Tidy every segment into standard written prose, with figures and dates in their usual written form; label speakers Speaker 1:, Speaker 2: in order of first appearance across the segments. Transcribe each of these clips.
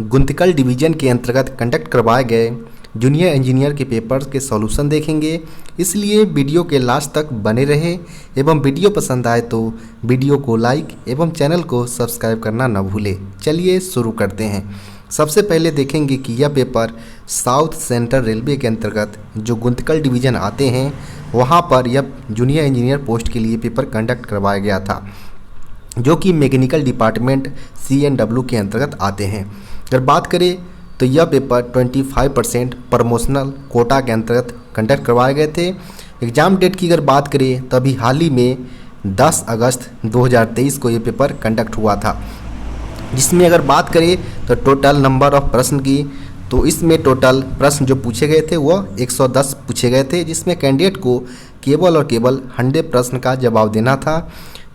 Speaker 1: Guntakal division के अंतर्गत conduct करवाए गए जूनियर इंजीनियर के पेपर्स के सॉल्यूशन देखेंगे। इसलिए वीडियो के लास्ट तक बने रहे एवं वीडियो पसंद आए तो वीडियो को लाइक एवं चैनल को सब्सक्राइब करना न भूलें। चलिए शुरू करते हैं। सबसे पहले देखेंगे कि यह पेपर साउथ सेंट्रल रेलवे के अंतर्गत जो गुंतकल डिवीज़न आते हैं वहाँ पर यह जूनियर इंजीनियर पोस्ट के लिए पेपर कंडक्ट करवाया गया था, जो कि मैकेनिकल डिपार्टमेंट CNW के अंतर्गत आते हैं। अगर बात करें तो यह पेपर 25% प्रमोशनल कोटा के अंतर्गत कंडक्ट करवाए गए थे। एग्ज़ाम डेट की अगर बात करें तो अभी हाल ही में 10 अगस्त 2023 को ये पेपर कंडक्ट हुआ था, जिसमें अगर बात करें तो टोटल नंबर ऑफ प्रश्न की तो इसमें टोटल प्रश्न जो पूछे गए थे वह 110 पूछे गए थे, जिसमें कैंडिडेट को केवल और केवल 100 प्रश्न का जवाब देना था,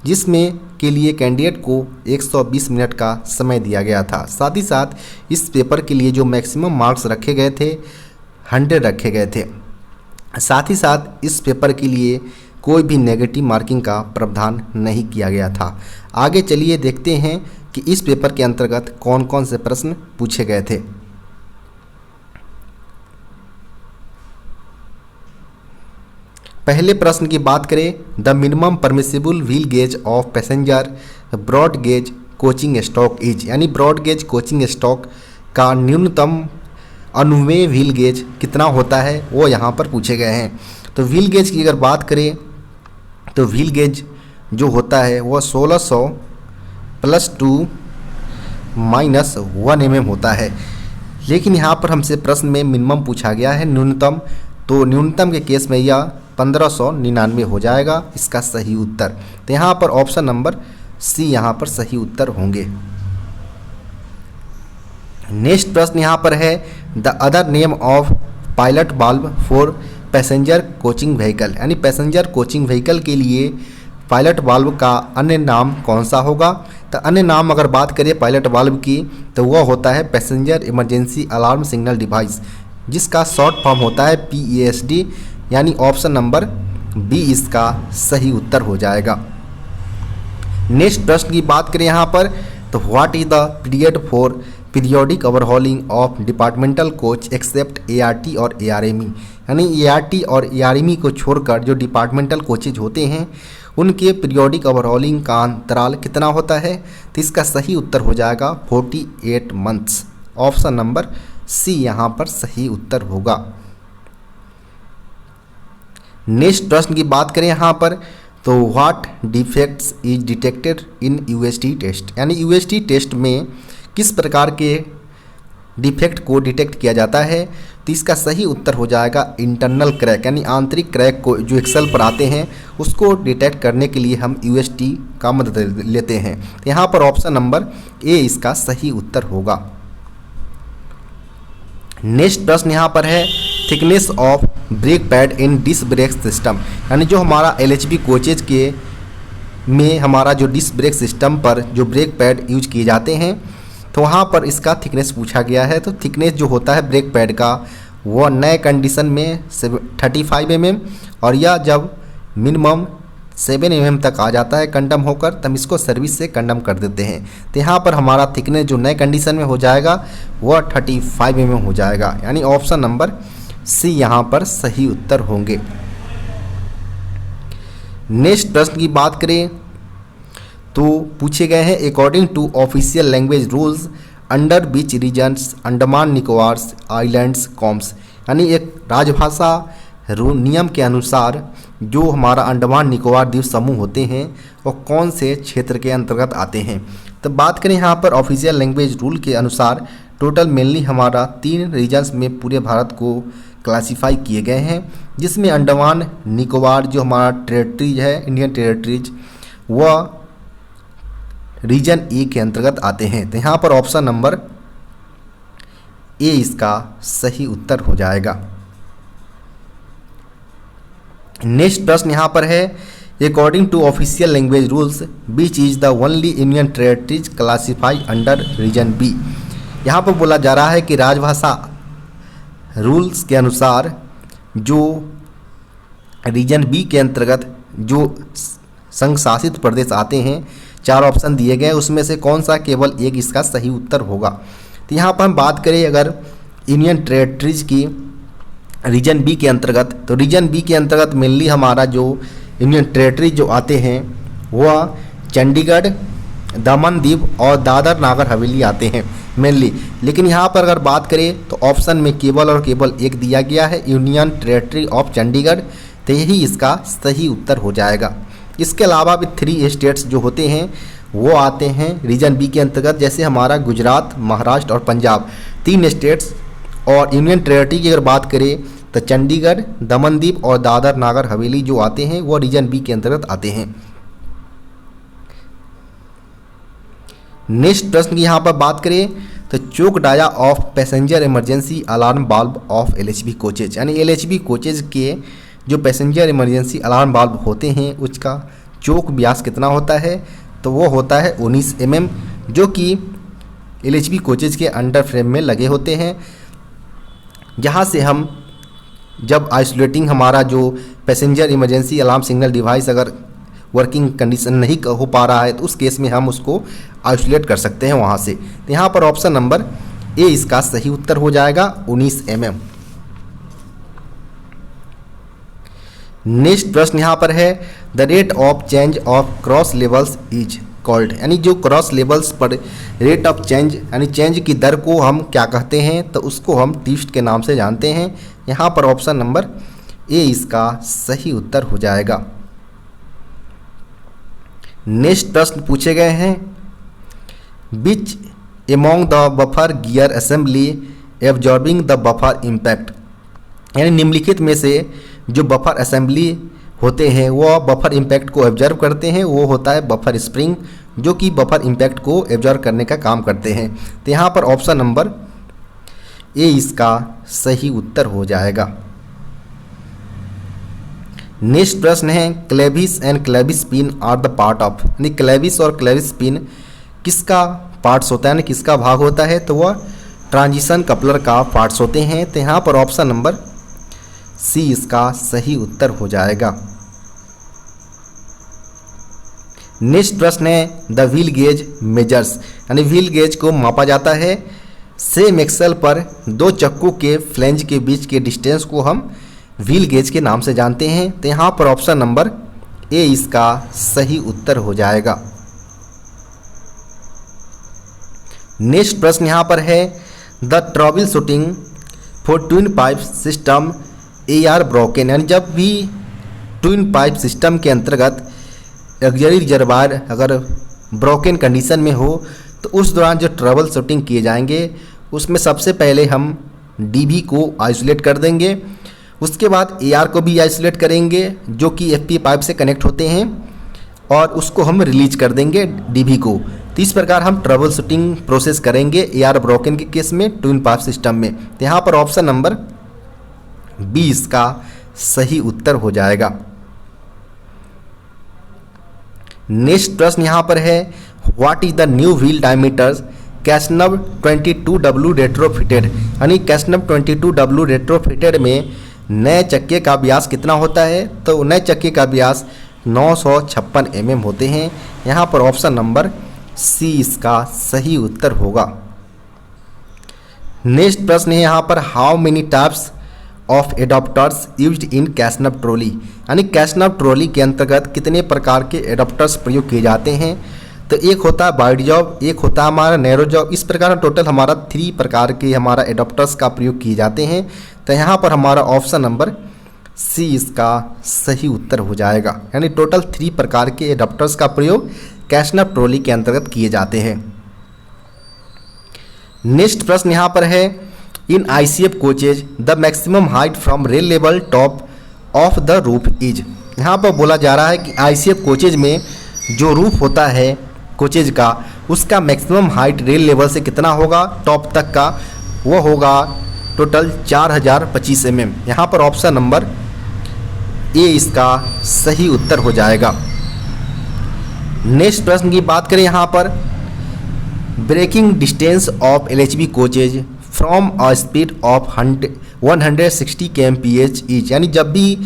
Speaker 1: जिसमें के लिए कैंडिडेट को 120 मिनट का समय दिया गया था। साथ ही साथ इस पेपर के लिए जो मैक्सिमम मार्क्स रखे गए थे 100 रखे गए थे। साथ ही साथ इस पेपर के लिए कोई भी नेगेटिव मार्किंग का प्रावधान नहीं किया गया था। आगे चलिए देखते हैं कि इस पेपर के अंतर्गत कौन कौन से प्रश्न पूछे गए थे। पहले प्रश्न की बात करें, the minimum permissible wheel gauge of passenger broad gauge coaching stock is, यानी ब्रॉड गेज कोचिंग स्टॉक का न्यूनतम अनुमेय व्हील गेज कितना होता है वो यहाँ पर पूछे गए हैं। तो व्हील गेज की अगर बात करें तो व्हील गेज जो होता है वह 1600 + 2 - 1 mm होता है, लेकिन यहाँ पर हमसे प्रश्न में मिनिमम पूछा गया है न्यूनतम, तो न्यूनतम के केस में यह 1599 हो जाएगा इसका सही उत्तर। तो यहाँ पर ऑप्शन नंबर C यहाँ पर सही उत्तर होंगे। नेक्स्ट प्रश्न यहाँ पर है, the other name of pilot valve for passenger coaching vehicle, यानी पैसेंजर कोचिंग व्हीकल के लिए पायलट वाल्व का अन्य नाम कौन सा होगा। तो अन्य नाम अगर बात करें पायलट वाल्व की तो वह होता है passenger emergency alarm signal device, जिसका शॉर्ट फॉर्म होता है PASD, यानी ऑप्शन नंबर B इसका सही उत्तर हो जाएगा। नेक्स्ट प्रश्न की बात करें यहाँ पर तो what is the period for periodic overhauling of departmental coach except ART और ARME, यानी ART और ARME को छोड़कर जो डिपार्टमेंटल कोचेज होते हैं उनके पीरियोडिक ओवरहॉलिंग का अंतराल कितना होता है। तो इसका सही उत्तर हो जाएगा 48 मंथ्स। ऑप्शन नंबर C यहाँ पर सही उत्तर होगा। नेक्स्ट प्रश्न की बात करें यहाँ पर तो what defects is detected in UST test, यानी UST टेस्ट में किस प्रकार के डिफेक्ट को डिटेक्ट किया जाता है। तो इसका सही उत्तर हो जाएगा इंटरनल क्रैक, यानी आंतरिक क्रैक को जो एक्सेल पर आते हैं उसको डिटेक्ट करने के लिए हम UST का मदद लेते हैं। तो यहाँ पर ऑप्शन नंबर A इसका सही उत्तर होगा। नेक्स्ट प्रश्न यहाँ पर है, thickness of brake pad in disc brake system, यानी जो हमारा LHB कोचेज के में हमारा जो डिस्क ब्रेक सिस्टम पर जो ब्रेक पैड यूज किए जाते हैं तो वहाँ पर इसका थिकनेस पूछा गया है। तो थिकनेस जो होता है ब्रेक पैड का वो नए कंडीशन में 35 mm और यह जब मिनिमम 7 mm तक आ जाता है कंडम होकर तब इसको सर्विस से कंडम कर देते हैं। तो यहाँ पर हमारा थिकनेस जो नए कंडीशन में हो जाएगा वह 35 mm हो जाएगा, यानी ऑप्शन नंबर C यहाँ पर सही उत्तर होंगे। नेक्स्ट प्रश्न की बात करें तो पूछे गए हैं, according to official language rules under which regions Andaman Nicobar islands comes, यानी एक राजभाषा नियम के अनुसार जो हमारा अंडमान निकोबार द्वीप समूह होते हैं वो कौन से क्षेत्र के अंतर्गत आते हैं। तो बात करें यहाँ पर ऑफिशियल लैंग्वेज रूल के अनुसार टोटल मेनली हमारा 3 रीजन्स में पूरे भारत को क्लासीफाई किए गए हैं, जिसमें अंडमान निकोबार जो हमारा टेरिटरीज है इंडियन टेरिटरीज वह रीजन A के अंतर्गत आते हैं। तो यहाँ पर ऑप्शन नंबर A इसका सही उत्तर हो जाएगा। नेक्स्ट प्रश्न यहाँ पर है, according to official language rules which is the only Indian territories classify under region B। यहाँ पर बोला जा रहा है कि राजभाषा रूल्स के अनुसार जो रीजन B के अंतर्गत जो संघ शासित प्रदेश आते हैं 4 ऑप्शन दिए गए उसमें से कौन सा केवल एक इसका सही उत्तर होगा। तो यहाँ पर हम बात करें अगर यूनियन टेरेटरीज की रीजन बी के अंतर्गत, तो रीजन बी के अंतर्गत मेनली हमारा जो यूनियन टेरेटरी जो आते हैं वह चंडीगढ़, दमन दीव और दादर नागर हवेली आते हैं मेनली। लेकिन यहाँ पर अगर बात करें तो ऑप्शन में केवल और केवल एक दिया गया है, यूनियन टेरेटरी ऑफ चंडीगढ़, तो यही इसका सही उत्तर हो जाएगा। इसके अलावा भी 3 स्टेट्स जो होते हैं वो आते हैं रीजन बी के अंतर्गत, जैसे हमारा गुजरात, महाराष्ट्र और पंजाब 3 स्टेट्स। और यूनियन टेरेटरी की अगर बात करें तो चंडीगढ़, दमन दीव और दादर नागर हवेली जो आते हैं वो रीजन बी के अंतर्गत आते हैं। नेक्स्ट प्रश्न की यहाँ पर बात करें तो choke dia of passenger emergency alarm बाल्ब ऑफ एलएचबी कोचेज, यानी एलएचबी कोचेज के जो पैसेंजर इमरजेंसी अलार्म बाल्ब होते हैं उसका चोक व्यास कितना होता है, तो वो होता है 19 mm, जो कि एलएचबी कोचेज के अंडर फ्रेम में लगे होते हैं। जहाँ से हम जब आइसोलेटिंग हमारा जो passenger emergency alarm signal device अगर वर्किंग कंडीशन नहीं हो पा रहा है तो उस केस में हम उसको आइसोलेट कर सकते हैं वहाँ से। तो यहाँ पर ऑप्शन नंबर ए इसका सही उत्तर हो जाएगा 19 mm। नेक्स्ट प्रश्न यहाँ पर है the rate of change of cross levels is called, यानी जो क्रॉस लेवल्स पर रेट ऑफ चेंज यानी चेंज की दर को हम क्या कहते हैं, तो उसको हम ट्विस्ट के नाम से जानते हैं। यहाँ पर ऑप्शन नंबर ए इसका सही उत्तर हो जाएगा। नेक्स्ट प्रश्न पूछे गए हैं विच among the buffer gear assembly absorbing the buffer impact, यानी निम्नलिखित में से जो बफर असेंबली होते हैं वो बफर इम्पैक्ट को एब्जॉर्ब करते हैं, वो होता है बफर स्प्रिंग, जो कि बफर इम्पैक्ट को एब्जॉर्ब करने का काम करते हैं। तो यहाँ पर ऑप्शन नंबर ए इसका सही उत्तर हो जाएगा। नेक्स्ट प्रश्न है clevis and clevis pin are the part of, यानी क्लेविस और क्लेविस पिन किसका पार्ट्स होता है, यानी किसका भाग होता है, तो वह ट्रांजिशन कपलर का पार्ट्स होते हैं। तो यहाँ पर ऑप्शन नंबर सी इसका सही उत्तर हो जाएगा। नेक्स्ट प्रश्न है द व्हील गेज मेजर्स, यानी व्हील गेज को मापा जाता है सेम एक्सल पर 2 चक्कों के फ्लेंज के बीच के डिस्टेंस को हम व्हील गेज के नाम से जानते हैं। तो यहाँ पर ऑप्शन नंबर ए इसका सही उत्तर हो जाएगा। नेक्स्ट प्रश्न यहाँ पर है the trouble shooting for twin pipe system A R broken, यानी जब भी ट्विन पाइप सिस्टम के अंतर्गत ऑक्सिलरी रिजर्वायर अगर ब्रोकन कंडीशन में हो तो उस दौरान जो ट्रबल शूटिंग किए जाएंगे उसमें सबसे पहले हम डीबी को आइसोलेट कर देंगे, उसके बाद एआर को भी आइसोलेट करेंगे जो कि एफपी पाइप से कनेक्ट होते हैं, और उसको हम रिलीज कर देंगे डीबी को। तो इस प्रकार हम ट्रबल शूटिंग प्रोसेस करेंगे एआर ब्रोकन के केस में ट्विन पाइप सिस्टम में। तो यहाँ पर ऑप्शन नंबर बी इसका सही उत्तर हो जाएगा। नेक्स्ट प्रश्न यहाँ पर है what is the new wheel diameters कैसनव 22W रेट्रोफिटेड, यानी कैसनव 22W रेट्रोफिटेड में नए चक्के का व्यास कितना होता है, तो नए चक्के का व्यास 956 mm होते हैं। यहाँ पर ऑप्शन नंबर सी इसका सही उत्तर होगा। नेक्स्ट प्रश्न है यहाँ पर how many types of adapters used in कैसनव ट्रॉली, यानी कैसनव ट्रॉली के अंतर्गत कितने प्रकार के एडाप्टर्स प्रयोग किए जाते हैं, तो एक होता है वाइड जॉब, एक होता है हमारा नैरो जॉब। इस प्रकार टोटल हमारा 3 प्रकार के हमारा एडाप्टर्स का प्रयोग किए जाते हैं। तो यहाँ पर हमारा ऑप्शन नंबर सी इसका सही उत्तर हो जाएगा, यानी टोटल 3 प्रकार के एडाप्टर्स का प्रयोग कैसनव ट्रॉली के अंतर्गत किए जाते हैं। नेक्स्ट प्रश्न यहाँ पर है in ICF coaches the maximum height from rail level top of the roof is, यहाँ पर बोला जा रहा है कि आईसीएफ कोचेज में जो रूफ होता है कोचेज का उसका मैक्सिमम हाइट रेल लेवल से कितना होगा टॉप तक का, वो होगा टोटल 4025 mm। यहाँ पर ऑप्शन नंबर ए इसका सही उत्तर हो जाएगा। नेक्स्ट प्रश्न की बात करें यहाँ पर braking distance of LHB coaches from a speed of 160 kmph each, यानी जब भी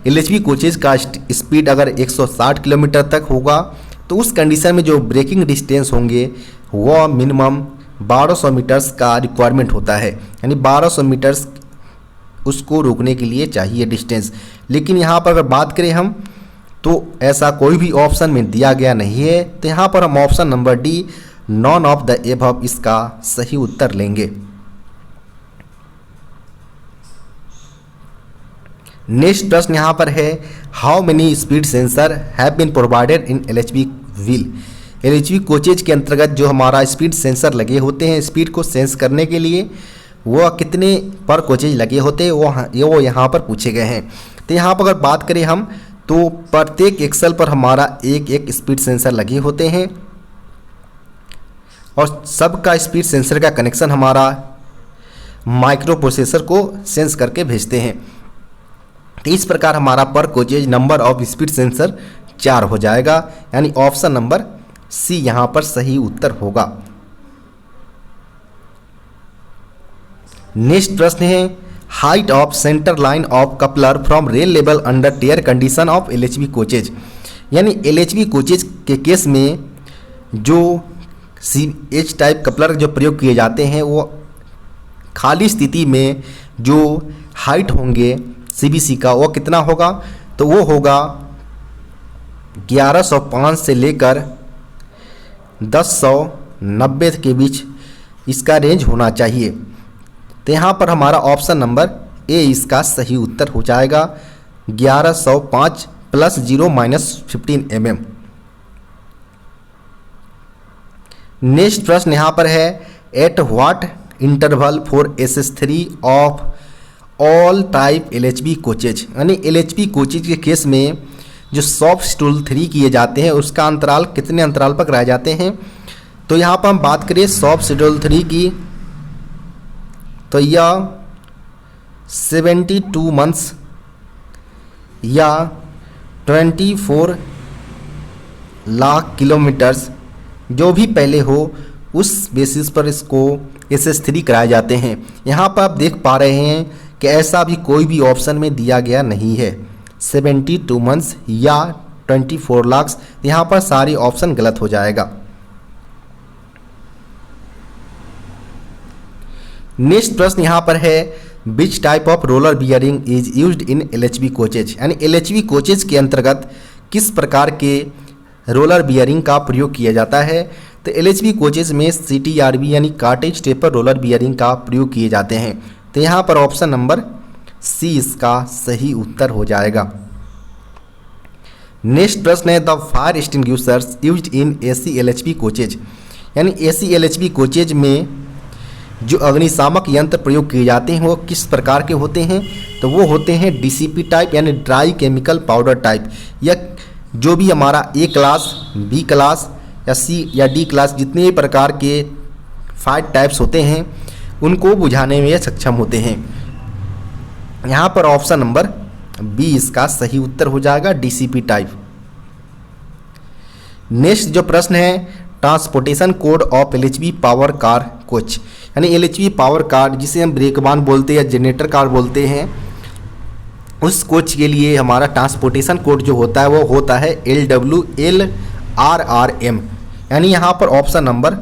Speaker 1: एलएचबी कोचेज का स्पीड अगर 160 किलोमीटर तक होगा तो उस कंडीशन में जो ब्रेकिंग डिस्टेंस होंगे वो मिनिमम 1200 मीटर्स का रिक्वायरमेंट होता है, यानी 1200 मीटर्स उसको रोकने के लिए चाहिए डिस्टेंस। लेकिन यहाँ पर अगर बात करें हम तो ऐसा कोई भी ऑप्शन में दिया गया नहीं है, तो यहाँ पर हम option number D none of the above इसका सही उत्तर लेंगे। नेक्स्ट प्रश्न यहाँ पर है, how many speed sensor have been provided in LHB wheel. LHB coaches के अंतर्गत जो हमारा स्पीड सेंसर लगे होते हैं स्पीड को सेंस करने के लिए, वो कितने पर कोचेज लगे होते हैं वो यहाँ पर पूछे गए हैं। तो यहाँ पर अगर बात करें हम तो प्रत्येक एक्सल पर हमारा एक एक स्पीड सेंसर लगे होते हैं और सबका स्पीड सेंसर का कनेक्शन हमारा माइक्रो प्रोसेसर को सेंस करके भेजते हैं। तो इस प्रकार हमारा पर coaches number of speed sensor 4 हो जाएगा, यानी ऑप्शन नंबर सी यहाँ पर सही उत्तर होगा। नेक्स्ट प्रश्न है, height of centre line of coupler from rail level under tare condition of LHB coaches. यानी एलएचबी कोचेज के केस में जो एच टाइप कपलर जो प्रयोग किए जाते हैं वो खाली स्थिति में जो हाइट होंगे सीबीसी का वो कितना होगा, तो वो होगा 1105 से लेकर 1090 के बीच इसका रेंज होना चाहिए। तो यहाँ पर हमारा ऑप्शन नंबर ए इसका सही उत्तर हो जाएगा, 1105 प्लस 0 माइनस 15 mm। नेक्स्ट प्रश्न यहाँ पर है, at what interval for SS3 of all type LHB coaches. यानी एलएचबी कोचेज के केस में जो सॉफ्ट शेड्यूल 3 किए जाते हैं उसका अंतराल कितने अंतराल पर कराए जाते हैं। तो यहाँ पर हम बात करें सॉफ्ट शेड्यूल 3 की, तो यह 72 मंथ्स या 24 लाख किलोमीटर्स जो भी पहले हो उस बेसिस पर इसको SS3 कराए जाते हैं। यहाँ पर आप देख पा रहे हैं कि ऐसा भी कोई भी ऑप्शन में दिया गया नहीं है, 72 मंथ्स या 24 लाख, यहाँ पर सारे ऑप्शन गलत हो जाएगा। नेक्स्ट प्रश्न यहाँ पर है, which type of roller bearing is used in LHB coaches. यानी एलएचबी कोचेज के अंतर्गत किस प्रकार के रोलर बियरिंग का प्रयोग किया जाता है। तो एलएचबी कोचेज में CTRB यानी कार्टेज टेपर रोलर बियरिंग का प्रयोग किए जाते हैं। तो यहाँ पर ऑप्शन नंबर सी इसका सही उत्तर हो जाएगा। नेक्स्ट प्रश्न है, the fire extinguishers used in AC LHB coaches. यानी AC LHB कोचेज में जो अग्निशामक यंत्र प्रयोग किए जाते हैं वो किस प्रकार के होते हैं। तो वो होते हैं DCP टाइप यानी ड्राई केमिकल पाउडर टाइप, या जो भी हमारा A क्लास, B क्लास या C या D क्लास जितने भी प्रकार के फायर टाइप्स होते हैं उनको बुझाने में सक्षम होते हैं। यहाँ पर ऑप्शन नंबर बी इसका सही उत्तर हो जाएगा, DCP टाइप। नेक्स्ट जो प्रश्न है, transportation code of LHB power car coach. यानी LHB पावर कार जिसे हम ब्रेकवान बोलते हैं या जनरेटर कार बोलते हैं, उस कोच के लिए हमारा ट्रांसपोर्टेशन कोड जो होता है वो होता है LWLRRM। यानी यहाँ पर ऑप्शन नंबर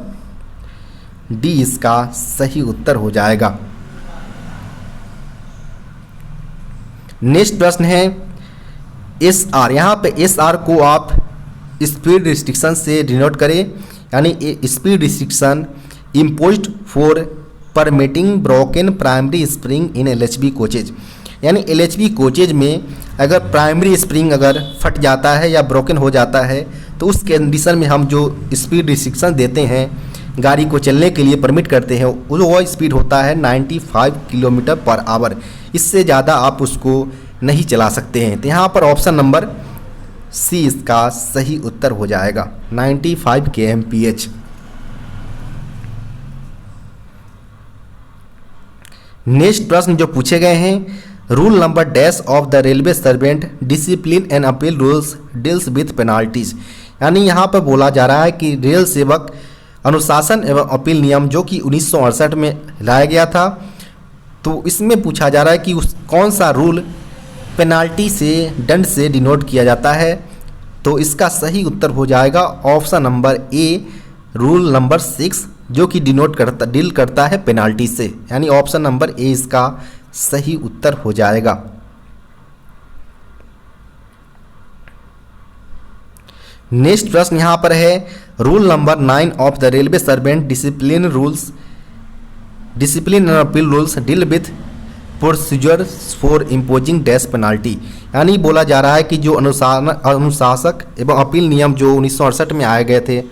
Speaker 1: डी इसका सही उत्तर हो जाएगा। नेक्स्ट प्रश्न है, SR। यहाँ पे SR को आप स्पीड रिस्ट्रिक्शन से डिनोट करें, यानी speed restriction imposed for permitting broken primary spring in LHB coaches. यानी LHB कोचेज में अगर प्राइमरी स्प्रिंग अगर फट जाता है या ब्रोकन हो जाता है तो उस कंडीशन में हम जो स्पीड रिस्ट्रिक्शन देते हैं गाड़ी को चलने के लिए परमिट करते हैं वो स्पीड होता है 95 किलोमीटर पर आवर। इससे ज़्यादा आप उसको नहीं चला सकते हैं। तो यहाँ पर ऑप्शन नंबर सी इसका सही उत्तर हो जाएगा, 95 kmph। नेक्स्ट प्रश्न जो पूछे गए हैं, rule number dash of the railway servant discipline and appeal rules deals with penalties. यानी यहाँ पर बोला जा रहा है कि रेल सेवक अनुशासन एवं अपील नियम जो कि 1968 में लाया गया था, तो इसमें पूछा जा रहा है कि कौन सा रूल पेनाल्टी से, दंड से डिनोट किया जाता है। तो इसका सही उत्तर हो जाएगा ऑप्शन नंबर ए, रूल नंबर 6 जो कि डील करता है पेनाल्टी से, यानी ऑप्शन नंबर ए इसका सही उत्तर हो जाएगा। नेक्स्ट प्रश्न यहाँ पर है, rule number 9 of the railway servant discipline and appeal rules deal with procedure for imposing dash penalty. यानी बोला जा रहा है कि जो अनुशासक एवं अपील नियम जो 1968 में आए गए थे,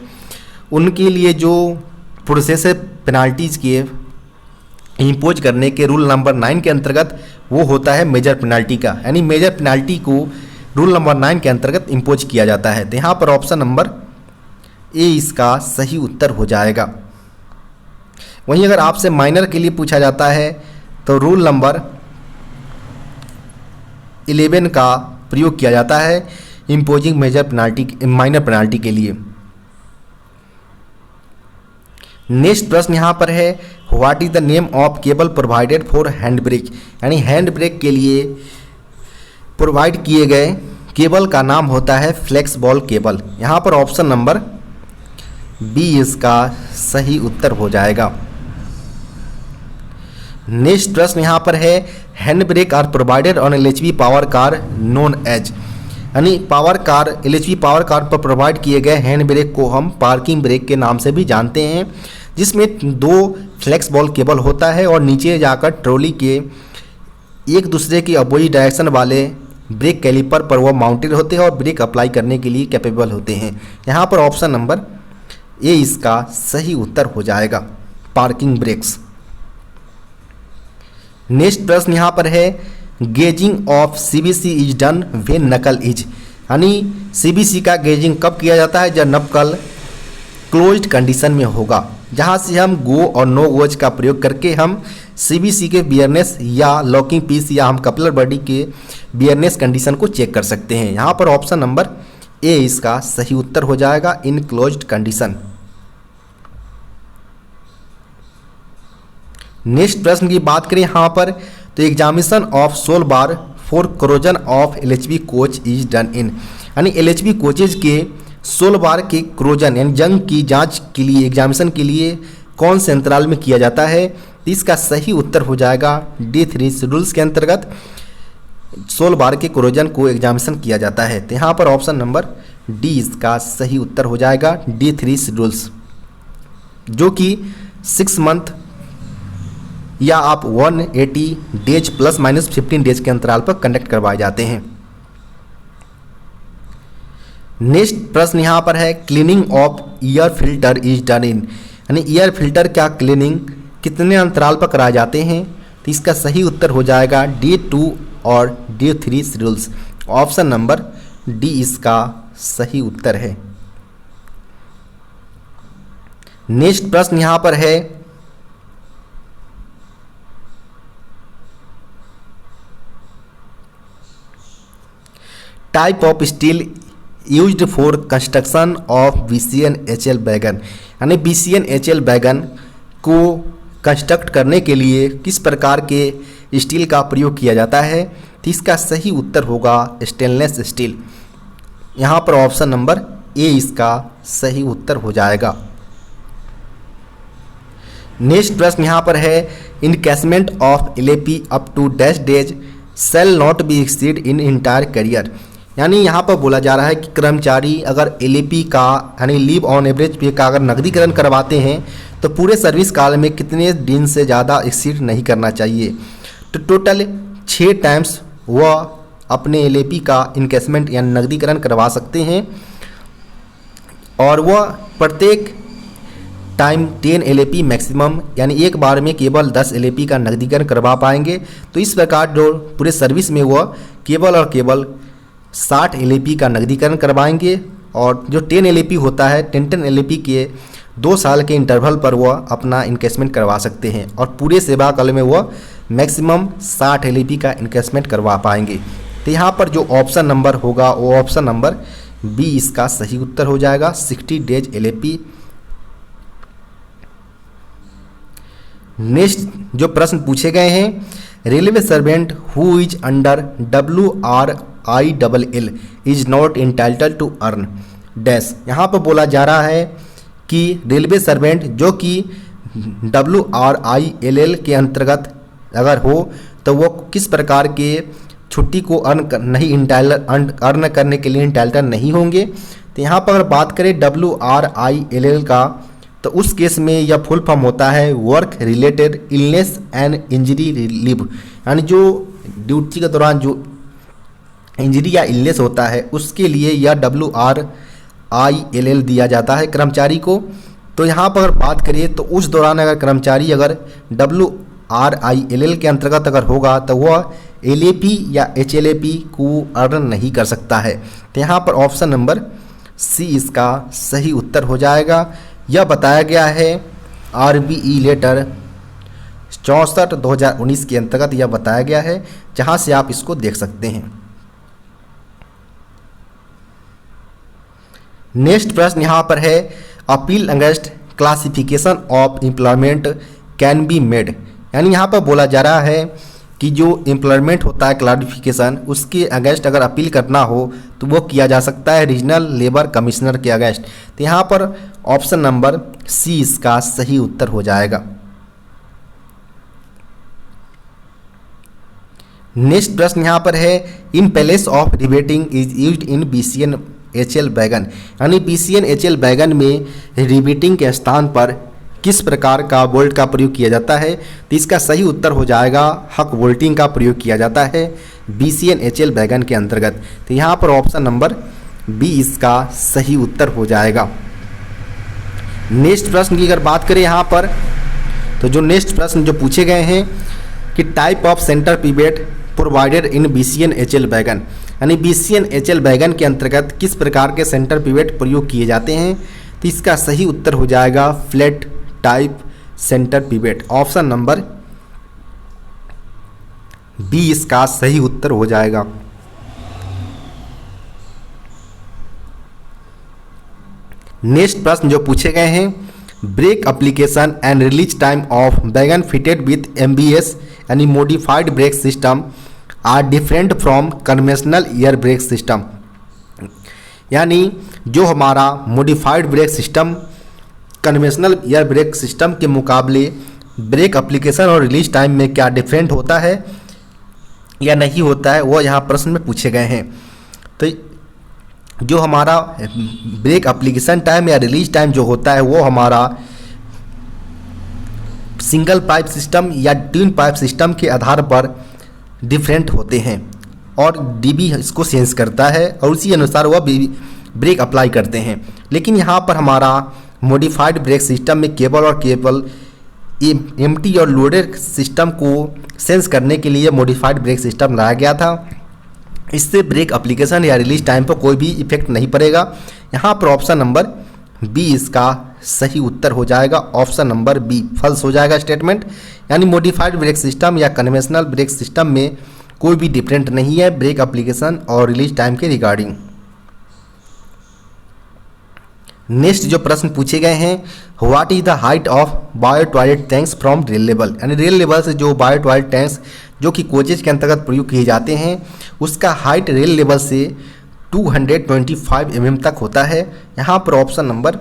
Speaker 1: उनके लिए जो प्रोसेस है पेनाल्टीज़ के इम्पोज करने के रूल नंबर 9 के अंतर्गत, वो होता है मेजर पेनाल्टी का। यानी मेजर पेनाल्टी को रूल नंबर 9 के अंतर्गत इम्पोज किया जाता है। तो यहाँ पर ऑप्शन नंबर ए इसका सही उत्तर हो जाएगा। वहीं अगर आपसे माइनर के लिए पूछा जाता है तो रूल नंबर 11 का प्रयोग किया जाता है इम्पोजिंग माइनर पेनाल्टी के लिए। नेक्स्ट प्रश्न यहाँ पर है, what is the name of cable provided for hand brake. यानी हैंड ब्रेक के लिए प्रोवाइड किए गए केबल का नाम होता है फ्लेक्स बॉल केबल। यहाँ पर ऑप्शन नंबर बी इसका सही उत्तर हो जाएगा। नेक्स्ट प्रश्न यहाँ पर है, hand brake are provided on LHV power car known as. यानी power car LHV power car पर प्रोवाइड किए गए हैंड ब्रेक को हम पार्किंग ब्रेक के नाम से भी जानते हैं, जिसमें 2 फ्लेक्स बॉल केबल होता है और नीचे जाकर ट्रॉली के एक दूसरे की अपोजिट डायरेक्शन वाले ब्रेक कैलिपर पर वो माउंटेड होते हैं और ब्रेक अप्लाई करने के लिए कैपेबल होते हैं। यहाँ पर ऑप्शन नंबर ए इसका सही उत्तर हो जाएगा, पार्किंग ब्रेक्स। नेक्स्ट प्रश्न यहाँ पर है, gauging of CBC is done when knuckle is. यानी सीबीसी का गेजिंग कब किया जाता है, जब नकल क्लोज्ड कंडीशन में होगा, जहाँ से हम गो और नो गोज का प्रयोग करके हम सीबीसी के बियरनेस या लॉकिंग पीस या हम कपलर बॉडी के बियरनेस कंडीशन को चेक कर सकते हैं। यहाँ पर ऑप्शन नंबर ए इसका सही उत्तर हो जाएगा, इन क्लोज्ड कंडीशन। नेक्स्ट प्रश्न की बात करें यहाँ पर, तो examination of sole bar for corrosion of LHB coach is done in. यानी एलएचबी कोचेज के सोल बार के क्रोजन यानी जंग की जांच के लिए, एग्जामिनेशन के लिए कौन से अंतराल में किया जाता है, तो इसका सही उत्तर हो जाएगा D3 शेड्यूल्स के अंतर्गत सोल बार के क्रोजन को एग्जामिनेशन किया जाता है। तो यहाँ पर ऑप्शन नंबर डी इसका सही उत्तर हो जाएगा, D3 शेड्यूल्स, जो कि 6 मंथ या आप 180 डेज प्लस माइनस 15 डेज के अंतराल पर कंडक्ट करवाए जाते हैं। नेक्स्ट प्रश्न यहाँ पर है, cleaning of year filter is done in. यानी ईयर फिल्टर का क्लीनिंग कितने अंतराल पर कराए जाते हैं, तो इसका सही उत्तर हो जाएगा D2 और D3 schedules. Option number D इसका सही उत्तर है। नेक्स्ट प्रश्न यहाँ पर है, type of steel used for construction of BCNHL wagon. यानी BCNHL वैगन को कंस्ट्रक्ट करने के लिए किस प्रकार के स्टील का प्रयोग किया जाता है, तो इसका सही उत्तर होगा स्टेनलेस स्टील। यहाँ पर ऑप्शन नंबर ए इसका सही उत्तर हो जाएगा। नेक्स्ट प्रश्न यहाँ पर है, encashment of LAP up to dash days shall not be exceed in entire career. यानी यहाँ पर बोला जा रहा है कि कर्मचारी अगर LAP का यानी लीव ऑन एवरेज पे का अगर नकदीकरण करवाते हैं तो पूरे सर्विस काल में कितने दिन से ज़्यादा एक्सीड नहीं करना चाहिए। तो टोटल 6 टाइम्स वह अपने LAP का इनकैशमेंट यानी नकदीकरण करवा सकते हैं और वह प्रत्येक टाइम 10 LAP मैक्सिमम, यानी एक बार में केवल 10 LAP का नकदीकरण करवा पाएंगे। तो इस प्रकार जो पूरे सर्विस में वह केवल 60 LAP का नकदीकरण करवाएंगे और जो 10 LAP होता है 10 LAP के 2 साल के इंटरवल पर वह अपना इनकेसमेंट करवा सकते हैं और पूरे सेवा काल में वह मैक्सिमम 60 LAP का इनकेसमेंट करवा पाएंगे। तो यहाँ पर जो ऑप्शन नंबर होगा वो ऑप्शन नंबर बी इसका सही उत्तर हो जाएगा, 60 डेज LAP। नेक्स्ट जो प्रश्न पूछे गए हैं, railway servant who is under WRILL is not entitled to earn dash. यहाँ पर बोला जा रहा है कि रेलवे सर्वेंट जो कि WRILL के अंतर्गत अगर हो तो वो किस प्रकार के छुट्टी को अर्न करने के लिए इंटाइटल नहीं होंगे। तो यहाँ पर अगर बात करें WRILL का, तो उस केस में यह फुल फॉर्म होता है work related illness and injury leave, यानी जो ड्यूटी के दौरान जो इंजरी या इलनेस होता है उसके लिए यह WRILL दिया जाता है कर्मचारी को। तो यहाँ पर अगर बात करिए तो उस दौरान अगर कर्मचारी अगर WRILL के अंतर्गत अगर होगा तो वह LAP या HLAP को अर्न नहीं कर सकता है। तो यहाँ पर ऑप्शन नंबर C इसका सही उत्तर हो जाएगा। यह बताया गया है RBE लेटर 64/2019 के अंतर्गत यह बताया गया है, जहाँ से आप इसको देख सकते हैं। नेक्स्ट प्रश्न यहाँ पर है appeal against classification of employment can be made, यानी यहाँ पर बोला जा रहा है कि जो एम्प्लॉयमेंट होता है क्लासिफिकेशन उसके अगेंस्ट अगर अपील करना हो तो वो किया जा सकता है रीजनल लेबर कमिश्नर के अगेंस्ट। तो यहाँ पर ऑप्शन नंबर C इसका सही उत्तर हो जाएगा। नेक्स्ट प्रश्न यहाँ पर है in place of riveting is used in BCNHL wagon, यानी BCNHL वैगन में रिबेटिंग के स्थान पर किस प्रकार का बोल्ट का प्रयोग किया जाता है। तो इसका सही उत्तर हो जाएगा हक बोल्टिंग का प्रयोग किया जाता है BCNHL वैगन के अंतर्गत। तो यहाँ पर ऑप्शन नंबर B इसका सही उत्तर हो जाएगा। नेक्स्ट प्रश्न की अगर बात करें यहाँ पर, तो जो नेक्स्ट प्रश्न जो पूछे गए हैं कि type of centre pivot provided in BCNHL wagon, यानी BCNHL वैगन के अंतर्गत किस प्रकार के सेंटर पिवेट प्रयोग किए जाते हैं। तो इसका सही उत्तर हो जाएगा flat type centre pivot. Option number B इसका सही उत्तर हो जाएगा। नेक्स्ट प्रश्न जो पूछे गए हैं brake application and release time of wagon fitted with MBS यानी modified brake system are different from conventional air brake system, यानी जो हमारा modified brake system conventional air brake system के मुकाबले ब्रेक एप्लीकेशन और रिलीज टाइम में क्या different होता है या नहीं होता है, वो यहाँ प्रश्न में पूछे गए हैं। तो जो हमारा ब्रेक एप्लीकेशन टाइम या रिलीज टाइम जो होता है वो हमारा सिंगल पाइप सिस्टम या ट्विन पाइप सिस्टम के आधार पर डिफरेंट होते हैं और DB इसको सेंस करता है और उसी अनुसार वह ब्रेक अप्लाई करते हैं। लेकिन यहाँ पर हमारा मॉडिफाइड ब्रेक सिस्टम में केबल एम्प्टी और लोडेड सिस्टम को सेंस करने के लिए मॉडिफाइड ब्रेक सिस्टम लाया गया था। इससे ब्रेक एप्लीकेशन या रिलीज टाइम पर कोई भी इफेक्ट नहीं पड़ेगा। यहाँ पर ऑप्शन नंबर B इसका सही उत्तर हो जाएगा। ऑप्शन नंबर B फॉल्स हो जाएगा स्टेटमेंट, यानी मॉडिफाइड ब्रेक सिस्टम या कन्वेंशनल ब्रेक सिस्टम में कोई भी डिफरेंट नहीं है ब्रेक एप्लीकेशन और रिलीज टाइम के रिगार्डिंग। नेक्स्ट जो प्रश्न पूछे गए हैं what is the height of bio toilet tanks from rail level, यानी रेल लेवल से जो बायो टॉयलेट टैंक्स जो कि कोचेज के अंतर्गत प्रयोग किए जाते हैं उसका हाइट रेल लेवल से 225 mm तक होता है। यहाँ पर ऑप्शन नंबर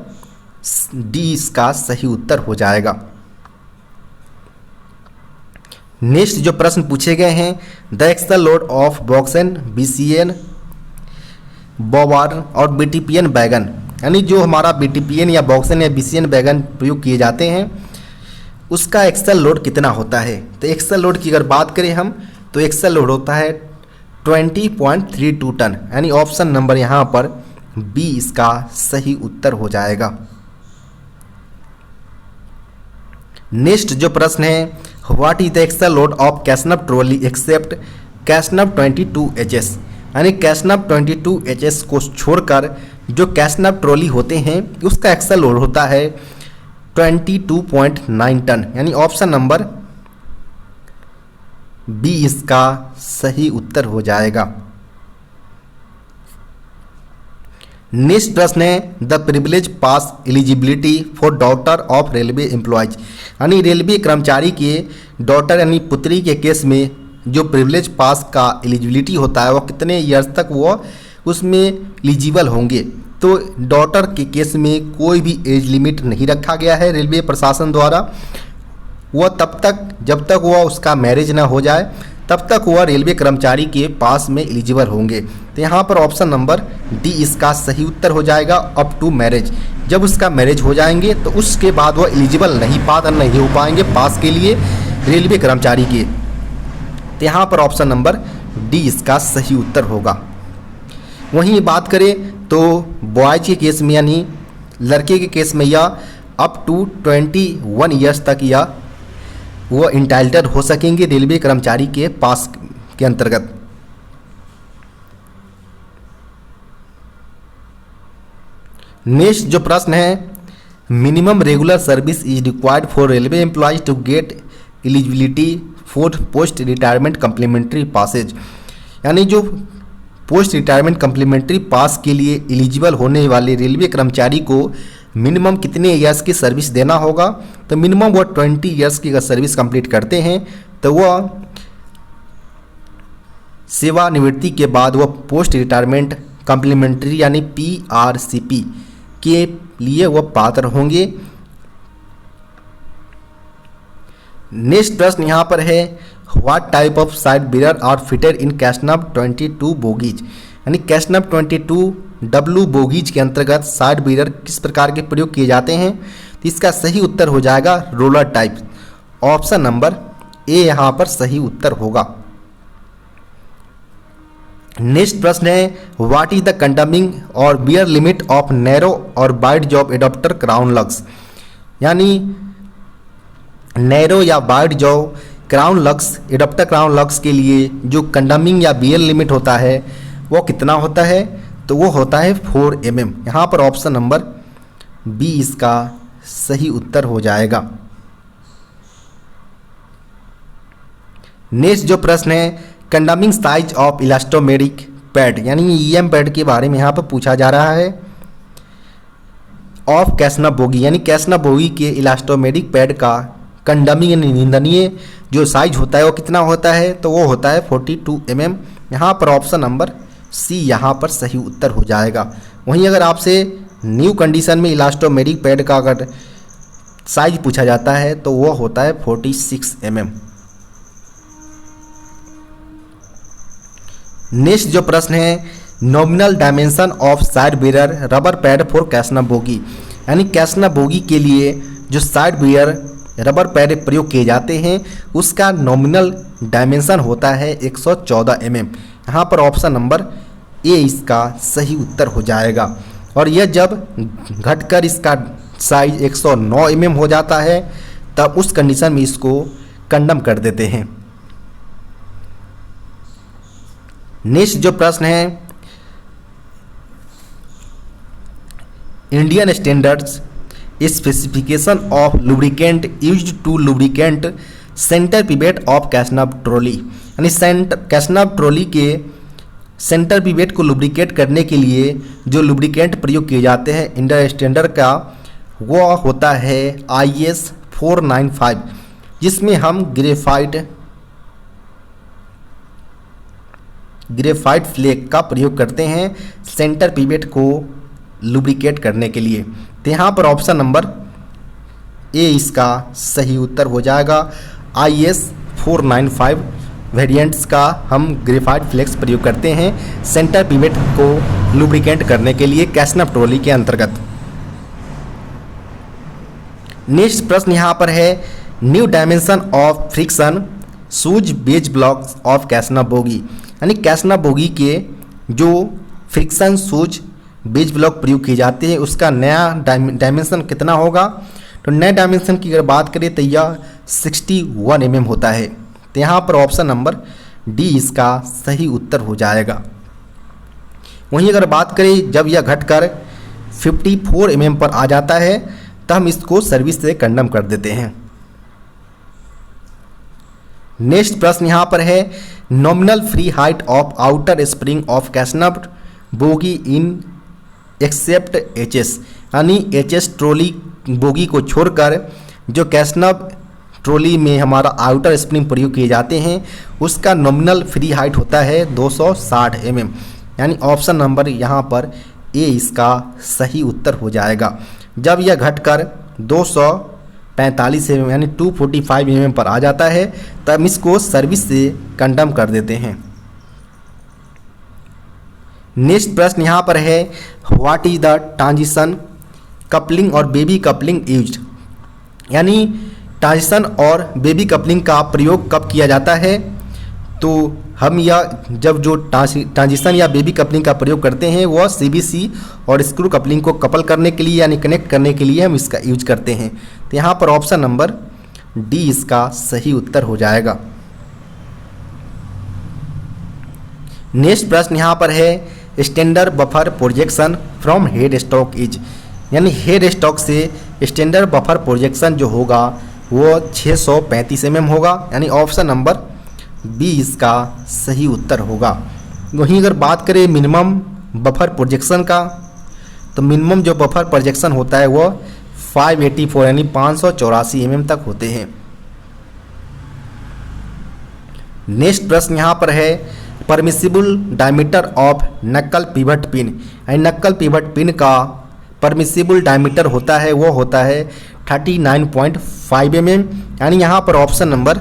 Speaker 1: D इसका सही उत्तर हो जाएगा। नेक्स्ट जो प्रश्न पूछे गए हैं the axle load of BOXN BCN बोबार और BTPN वैगन, यानी जो हमारा BTPN या बॉक्सन या BCN वैगन प्रयोग किए जाते हैं उसका एक्सल लोड कितना होता है। तो एक्सल लोड की अगर बात करें हम तो एक्सल लोड होता है 20.32 टन, यानी ऑप्शन नंबर यहाँ पर B इसका सही उत्तर हो जाएगा। नेक्स्ट जो प्रश्न है what is the axle load of कैसनव trolley except Casnub 22HS, यानी कैसनव 22HS को छोड़कर जो कैसनव ट्रॉली होते हैं उसका एक्सल लोड होता है 22.9 टन, यानी ऑप्शन नंबर B इसका सही उत्तर हो जाएगा। नेक्स्ट प्रश्न है the privilege pass eligibility for daughter of railway employees, यानी रेलवे कर्मचारी के डॉटर यानी पुत्री के केस में जो प्रिविलेज पास का एलिजिबिलिटी होता है वो कितने ईयर्स तक वो उसमें एलिजिबल होंगे। तो डॉटर के केस में कोई भी एज लिमिट नहीं रखा गया है रेलवे प्रशासन द्वारा। वह तब तक जब तक वह उसका मैरिज ना हो जाए तब तक वह रेलवे कर्मचारी के पास में एलिजिबल होंगे। तो यहाँ पर ऑप्शन नंबर डी इसका सही उत्तर हो जाएगा, अप टू मैरिज। जब उसका मैरिज हो जाएंगे तो उसके बाद वह एलिजिबल नहीं हो पाएंगे पास के लिए रेलवे कर्मचारी के। तो यहाँ पर ऑप्शन नंबर डी इसका सही उत्तर होगा। वहीं बात करें तो बॉयज के केस में यानी लड़के के केस में यह अप टू 21 ईयर्स तक यह वो इंटाइटल्ड हो सकेंगे रेलवे कर्मचारी के पास के अंतर्गत। नेक्स्ट जो प्रश्न है, minimum regular service is required for railway employees to get eligibility for post retirement complimentary passes, यानी जो पोस्ट रिटायरमेंट कम्प्लीमेंट्री पास के लिए एलिजिबल होने वाले रेलवे कर्मचारी को मिनिमम कितने ईयर्स की सर्विस देना होगा। तो मिनिमम वो 20 ईयर्स की अगर सर्विस कंप्लीट करते हैं तो वह सेवानिवृत्ति के बाद वह पोस्ट रिटायरमेंट कम्प्लीमेंट्री यानी PRCP के लिए वह पात्र होंगे। नेक्स्ट प्रश्न यहाँ पर है, what type of side mirror are fitted in कैसनव 22 बोगीज, यानी कैसनव 22 W बोगीज के अंतर्गत साइड मिरर किस प्रकार के प्रयोग किए जाते हैं। तो इसका सही उत्तर हो जाएगा रोलर टाइप, ऑप्शन नंबर ए यहाँ पर सही उत्तर होगा। नेक्स्ट प्रश्न है, what is the condemning or wear limit of narrow or wide jaw adapter crown lugs, यानी नैरो या wide jaw crown lugs adapter crown lugs के लिए जो कंडमिंग या बियर लिमिट होता है वो कितना होता है। तो वो होता है 4 mm। यहाँ पर ऑप्शन नंबर बी इसका सही उत्तर हो जाएगा। नेक्स्ट जो प्रश्न है, कंडमिंग साइज ऑफ इलास्टोमेरिक पैड, यानी EM पैड के बारे में यहाँ पर पूछा जा रहा है। ऑफ कैसनव बोगी, यानी कैसनव बोगी के इलास्टोमेरिक पैड का कंडमिंग यानी निंदनीय जो साइज होता है वो कितना होता है। तो वो होता है 42 mm। यहाँ पर ऑप्शन नंबर सी यहाँ पर सही उत्तर हो जाएगा। वहीं अगर आपसे न्यू कंडीशन में इलास्टोमेरिक पैड का अगर साइज पूछा जाता है तो वो होता है 46 mm। नेक्स्ट जो प्रश्न है, nominal dimension of side mirror rubber pad for कैसनव बोगी, यानी कैसनव बोगी के लिए जो साइड मिरर रबर पैड प्रयोग किए जाते हैं उसका नॉमिनल डायमेंशन होता है 114 mm। यहाँ पर ऑप्शन नंबर ए इसका सही उत्तर हो जाएगा। और यह जब घटकर इसका साइज 109 mm हो जाता है तब उस कंडीशन में इसको कंडम कर देते हैं। नेक्स्ट जो प्रश्न है, Indian standards specification of lubricant used to lubricant centre pivot of कैसनव trolley, यानी कैसनव ट्रॉली के सेंटर पिवेट को लुब्रिकेट करने के लिए जो लुब्रिकेंट प्रयोग किए जाते हैं इंडियन स्टैंडर्ड का वो होता है IS 495, जिसमें हम ग्रेफाइट फ्लेक का प्रयोग करते हैं सेंटर पिवेट को लुब्रिकेट करने के लिए। तो यहाँ पर ऑप्शन नंबर ए इसका सही उत्तर हो जाएगा। IS 495 वेरिएंट्स का हम ग्रेफाइट फ्लेक्स प्रयोग करते हैं सेंटर पिवेट को लुब्रिकेट करने के लिए कैसनव ट्रॉली के अंतर्गत। नेक्स्ट प्रश्न यहाँ पर है, new dimension of friction shoes base blocks of कैसनव बोगी, यानी कैसनव बोगी के जो फ्रिक्शन सूज बेज ब्लॉक प्रयोग किए जाते हैं उसका नया डायमेंशन कितना होगा। तो नए डायमेंशन की अगर बात करें तो यह 61 mm होता है। तो यहाँ पर ऑप्शन नंबर डी इसका सही उत्तर हो जाएगा। वहीं अगर बात करें जब यह घटकर 54 mm पर आ जाता है तो हम इसको सर्विस से कंडम कर देते हैं। नेक्स्ट प्रश्न यहाँ पर है, nominal free height of outer spring of कैसनव बोगी इन एक्सेप्ट HS, यानी HS ट्रॉली बोगी को छोड़कर जो कैसनव ट्रॉली में हमारा आउटर स्प्रिंग प्रयोग किए जाते हैं उसका नॉमिनल फ्री हाइट होता है 260 mm, यानी ऑप्शन नंबर यहाँ पर ए इसका सही उत्तर हो जाएगा। जब यह घटकर 245 mm यानी 245 mm पर आ जाता है तब इसको सर्विस से कंडम कर देते हैं। नेक्स्ट प्रश्न यहाँ पर है, what is the transition coupling और बेबी कपलिंग यूज्ड, यानी ट्रांजिशन और बेबी कपलिंग का प्रयोग कब किया जाता है। तो हम यह जब जो ट्रांजिशन या बेबी कपलिंग का प्रयोग करते हैं वह सीबीसी और स्क्रू कपलिंग को कपल करने के लिए यानी कनेक्ट करने के लिए हम इसका यूज करते हैं। तो यहाँ पर ऑप्शन नंबर डी इसका सही उत्तर हो जाएगा। नेक्स्ट प्रश्न यहाँ पर है, standard buffer projection from head stock is, यानी हेड स्टॉक से स्टैंडर्ड बफर प्रोजेक्शन जो होगा वो 635 mm होगा, यानी ऑप्शन नंबर बी इसका सही उत्तर होगा। वहीं अगर बात करें मिनिमम बफर प्रोजेक्शन का, तो मिनिमम जो बफर प्रोजेक्शन होता है वो 584 यानी 584 mm तक होते हैं। नेक्स्ट प्रश्न यहाँ पर है, परमिसिबल डायमीटर ऑफ नक्कल पिवट पिन, यानी नक्कल पिवट पिन का परमिसिबल डायमीटर होता है वो होता है 39.5 mm, यानी यहाँ पर ऑप्शन नंबर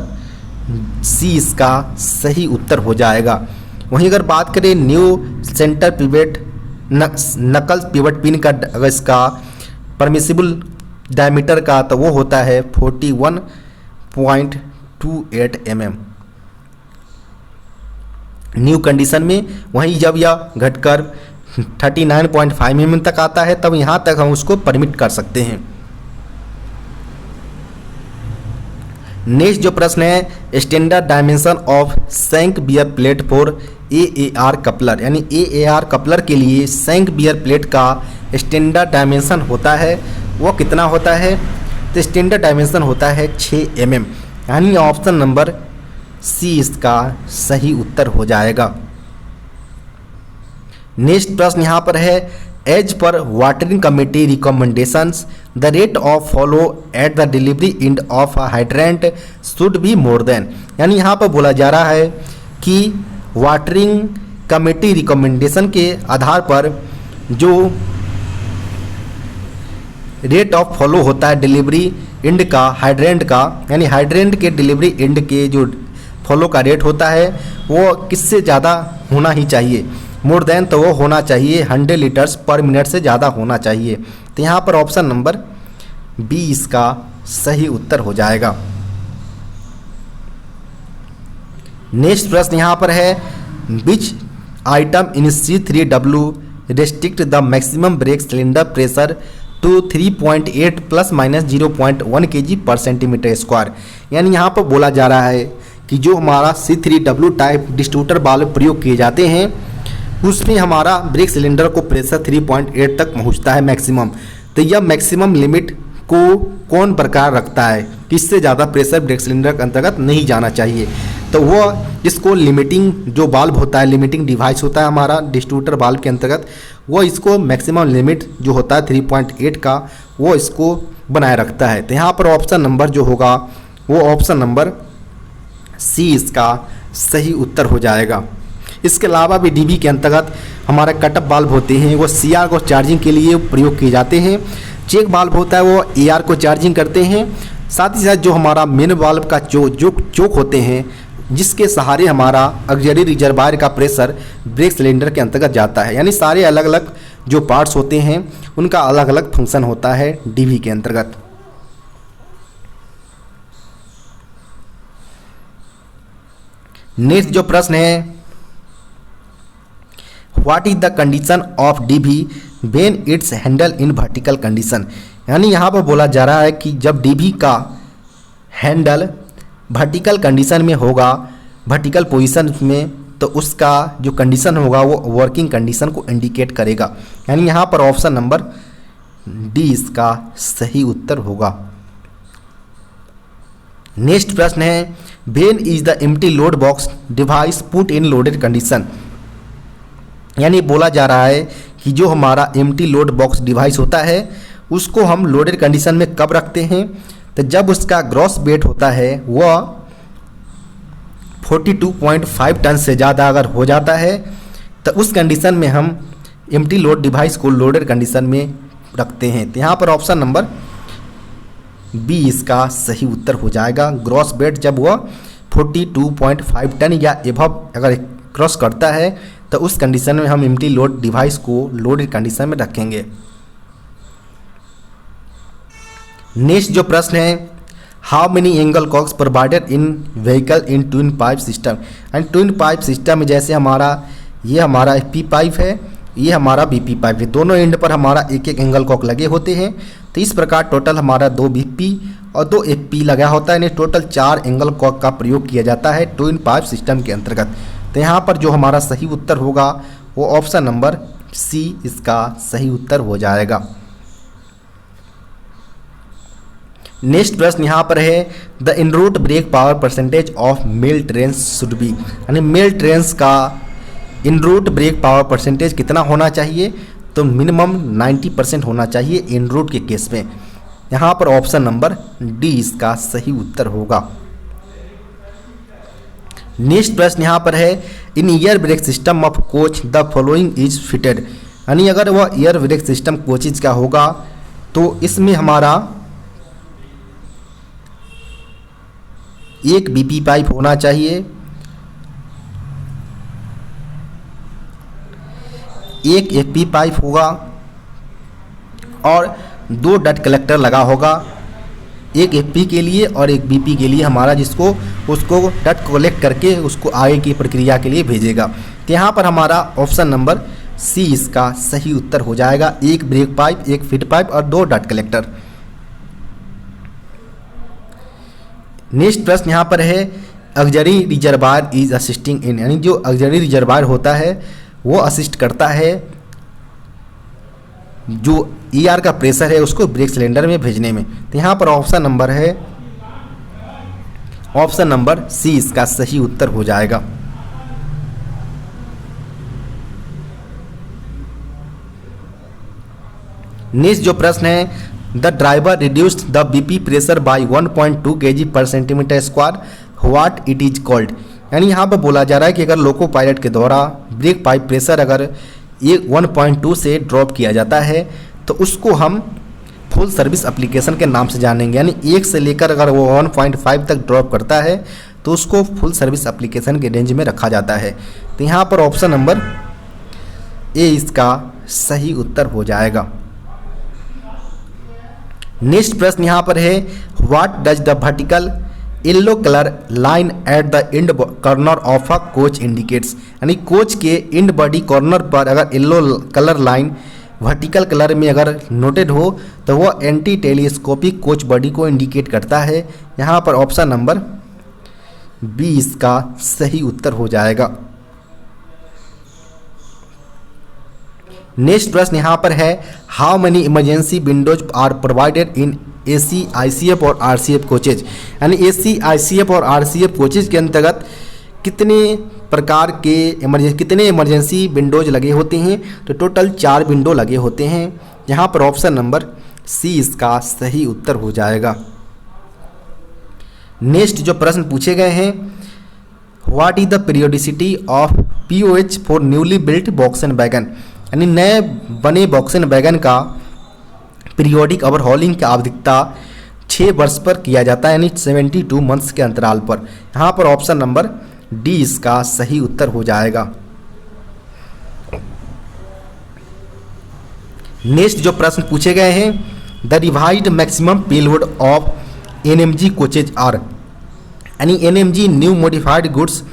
Speaker 1: सी इसका सही उत्तर हो जाएगा। वहीं अगर बात करें न्यू सेंटर पिवट नकल पिवट पिन का अगर इसका परमिसिबल डायमीटर का तो वो होता है 41.28 mm न्यू कंडीशन में। वहीं जब यह घटकर 39.5 mm तक आता है तब यहाँ तक हम उसको परमिट कर सकते हैं। नेक्स्ट जो प्रश्न है, standard dimension of shank bear plate for AAR coupler, यानी AAR कपलर के लिए शैंक बियर प्लेट का स्टैंडर्ड डायमेंशन होता है वो कितना होता है। तो स्टैंडर्ड डायमेंशन होता है 6 mm, यानी ऑप्शन नंबर सी इसका सही उत्तर हो जाएगा। नेक्स्ट प्रश्न यहाँ पर है, as per watering committee recommendations the rate of flow at the delivery end of a hydrant should be more than, यानी यहाँ पर बोला जा रहा है कि वाटरिंग कमेटी रिकमेंडेशन के आधार पर जो रेट ऑफ फॉलो होता है डिलीवरी एंड का हाइड्रेंट का, यानी हाइड्रेंट के डिलीवरी एंड के जो फॉलो का रेट होता है वो किससे ज़्यादा होना ही चाहिए। मोर देन तो वो होना चाहिए 100 लीटर्स पर मिनट से ज़्यादा होना चाहिए। तो यहाँ पर ऑप्शन नंबर बी इसका सही उत्तर हो जाएगा। नेक्स्ट प्रश्न यहाँ पर है, which item in C3W restrict the maximum brake cylinder pressure to 3.8 ± 0.1 kg per centimetre square, यानी यहाँ पर बोला जा रहा है कि जो हमारा C3W टाइप डिस्ट्रीब्यूटर वाल्व प्रयोग किए जाते हैं उसमें हमारा ब्रेक सिलेंडर को प्रेशर 3.8 तक पहुंचता है मैक्सिमम। तो यह मैक्सिमम लिमिट को कौन प्रकार रखता है, किससे ज़्यादा प्रेशर ब्रेक सिलेंडर के अंतर्गत नहीं जाना चाहिए। तो वह इसको लिमिटिंग जो वाल्व होता है, लिमिटिंग डिवाइस होता है हमारा डिस्ट्रीब्यूटर वाल्व के अंतर्गत, वो इसको मैक्सिमम लिमिट जो होता है 3.8 का वो इसको बनाए रखता है। तो यहाँ पर ऑप्शन नंबर जो होगा वो ऑप्शन नंबर सी इसका सही उत्तर हो जाएगा। इसके अलावा भी डीबी के अंतर्गत हमारे कटअप वाल्व होते हैं वो सीआर को चार्जिंग के लिए प्रयोग किए जाते हैं। चेक वाल्व होता है वो एआर को चार्जिंग करते हैं। साथ ही साथ जो हमारा मेन वाल्व का चोक होते हैं जिसके सहारे हमारा ऑक्सिलरी रिजर्वायर का प्रेशर ब्रेक सिलेंडर के अंतर्गत जाता है, यानी सारे अलग अलग जो पार्ट्स होते हैं उनका अलग अलग फंक्शन होता है डीबी के अंतर्गत। नेक्स्ट जो प्रश्न है, what is the condition of dB when it's handle in vertical condition, यानी यहाँ पर बोला जा रहा है कि जब डीबी का हैंडल वर्टिकल कंडीशन में होगा, वर्टिकल पोजीशन में, तो उसका जो कंडीशन होगा वो वर्किंग कंडीशन को इंडिकेट करेगा, यानी यहाँ पर ऑप्शन नंबर डी इसका सही उत्तर होगा। नेक्स्ट प्रश्न है, when is the empty load box device put in loaded condition, यानी बोला जा रहा है कि जो हमारा एम्प्टी लोड बॉक्स डिवाइस होता है उसको हम लोडेड कंडीशन में कब रखते हैं। तो जब उसका ग्रॉस वेट होता है वह 42.5 टन से ज़्यादा अगर हो जाता है तो उस कंडीशन में हम एम्प्टी लोड डिवाइस को लोडेड कंडीशन में रखते हैं। तो यहाँ पर ऑप्शन नंबर बी इसका सही उत्तर हो जाएगा। ग्रॉस वेट जब वह 42.5 टन या एभव अगर क्रॉस करता है तो उस कंडीशन में हम एम्प्टी लोड डिवाइस को लोडेड कंडीशन में रखेंगे। नेक्स्ट जो प्रश्न है, how many angle cocks provided in vehicle in twin pipe system. And twin pipe system में जैसे ये हमारा पी पाइप है, ये हमारा बीपी पाइप है, दोनों एंड पर हमारा एक एक एंगल कॉक लगे होते हैं। तो इस प्रकार टोटल हमारा 2 बीपी और 2 एफपी लगा होता है, यानी टोटल 4 एंगल कॉक का प्रयोग किया जाता है ट्विन पाइप सिस्टम के अंतर्गत। तो यहाँ पर जो हमारा सही उत्तर होगा वो ऑप्शन नंबर सी इसका सही उत्तर हो जाएगा। नेक्स्ट प्रश्न यहाँ पर है, the en route brake power percentage of mail trains should be. यानी मेल ट्रेन्स का इनरूट ब्रेक पावर परसेंटेज कितना होना चाहिए, तो मिनिमम 90% होना चाहिए इनरूट के केस में। यहाँ पर ऑप्शन नंबर डी इसका सही उत्तर होगा। नेक्स्ट प्रश्न यहाँ पर है, in air brake system of coach the following is fitted. यानी अगर वह ईयर ब्रेक सिस्टम कोचेज का होगा तो इसमें हमारा एक बीपी पाइप होना चाहिए, एक एफपी पाइप होगा और 2 डट कलेक्टर लगा होगा, एक एफपी के लिए और एक बीपी के लिए हमारा, जिसको उसको डट कलेक्ट करके उसको आगे की प्रक्रिया के लिए भेजेगा। तो यहाँ पर हमारा ऑप्शन नंबर सी इसका सही उत्तर हो जाएगा। एक ब्रेक पाइप, एक फीड पाइप और 2 डट कलेक्टर। नेक्स्ट प्रश्न यहाँ पर है, ऑक्सिलरी रिजर्वायर इज असिस्टिंग इन। यानी जो ऑक्सिलरी रिजर्वायर होता है वो असिस्ट करता है जो ईआर का प्रेशर है उसको ब्रेक सिलेंडर में भेजने में। तो यहाँ पर ऑप्शन नंबर है, ऑप्शन नंबर सी इसका सही उत्तर हो जाएगा। नेक्स्ट जो प्रश्न है, the driver reduced the BP pressure by 1.2 kg per centimetre square, what it is called. यानी यहाँ पर बोला जा रहा है कि अगर लोको पायलट के द्वारा ब्रेक पाइप प्रेशर अगर 1.2 से ड्रॉप किया जाता है तो उसको हम फुल सर्विस एप्लीकेशन के नाम से जानेंगे। यानी 1 से लेकर अगर वो 1.5 तक ड्रॉप करता है तो उसको फुल सर्विस एप्लीकेशन के रेंज में रखा जाता है। तो यहाँ पर ऑप्शन नंबर ए इसका सही उत्तर हो जाएगा। नेक्स्ट प्रश्न यहाँ पर है, what does the vertical yellow colour line at the end corner of a coach indicates. यानी कोच के एंड बॉडी कॉर्नर पर अगर yellow colour line vertical colour में अगर नोटेड हो तो वह एंटी टेलीस्कोपिक कोच बॉडी को इंडिकेट करता है। यहाँ पर ऑप्शन नंबर बी इसका सही उत्तर हो जाएगा। नेक्स्ट प्रश्न यहाँ पर है, how many emergency windows are provided in AC, ICF और आरसीएफ कोचेज। यानी एसी, आईसीएफ और आरसीएफ कोचेज के अंतर्गत कितने प्रकार के कितने इमरजेंसी विंडोज लगे होते हैं, तो टोटल 4 विंडो लगे होते हैं। यहाँ पर ऑप्शन नंबर सी इसका सही उत्तर हो जाएगा। नेक्स्ट जो प्रश्न पूछे गए हैं, what is the periodicity of pOH for newly built BOXN wagon. यानी नए बने बॉक्सन वैगन का पीरियोडिक ओवरहॉलिंग की आवश्यकता 6 वर्ष पर किया जाता है, यानी 72 मंथ्स के अंतराल पर। यहाँ पर ऑप्शन नंबर डी इसका सही उत्तर हो जाएगा। नेक्स्ट जो प्रश्न पूछे गए हैं, the revised maximum payload of NMG coaches are. यानी NMG new modified goods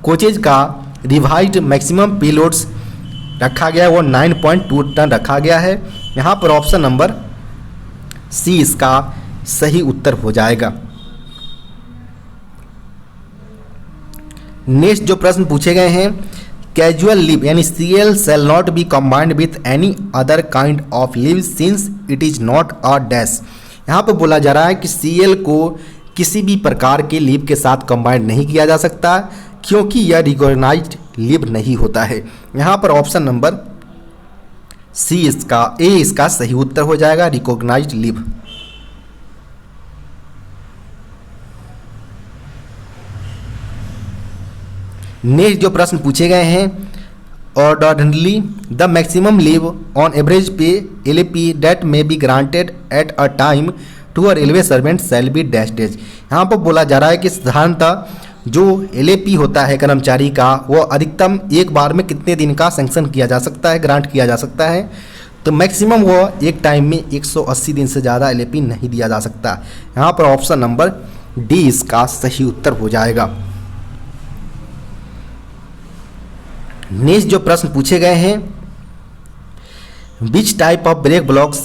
Speaker 1: coaches का रिवाइज्ड मैक्सिमम पेलोड्स रखा गया है वो 9.2 टन रखा गया है। यहाँ पर ऑप्शन नंबर सी इसका सही उत्तर हो जाएगा। नेक्स्ट जो प्रश्न पूछे गए हैं, कैजुअल लीव यानी CL shall not be combined with any other kind of leave since it is not a dash. यहाँ पर बोला जा रहा है कि सीएल को किसी भी प्रकार के लीव के साथ कंबाइंड नहीं किया जा सकता क्योंकि यह रिकॉग्नाइज्ड लीव नहीं होता है। यहाँ पर ऑप्शन नंबर सी इसका सही उत्तर हो जाएगा, रिकॉग्नाइज्ड लीव। नेक्स्ट जो प्रश्न पूछे गए हैं, ordinarily the maximum leave on average pay LAP that may be granted at a time to a railway servant shall be dash dash। यहाँ पर बोला जा रहा है कि साधारणतः जो LAP होता है कर्मचारी का वो अधिकतम एक बार में कितने दिन का सैंक्शन किया जा सकता है, ग्रांट किया जा सकता है। तो मैक्सिमम वो एक टाइम में 180 दिन से ज़्यादा LAP नहीं दिया जा सकता। यहाँ पर ऑप्शन नंबर डी इसका सही उत्तर हो जाएगा। नेक्स्ट जो प्रश्न पूछे गए हैं, which type of brake blocks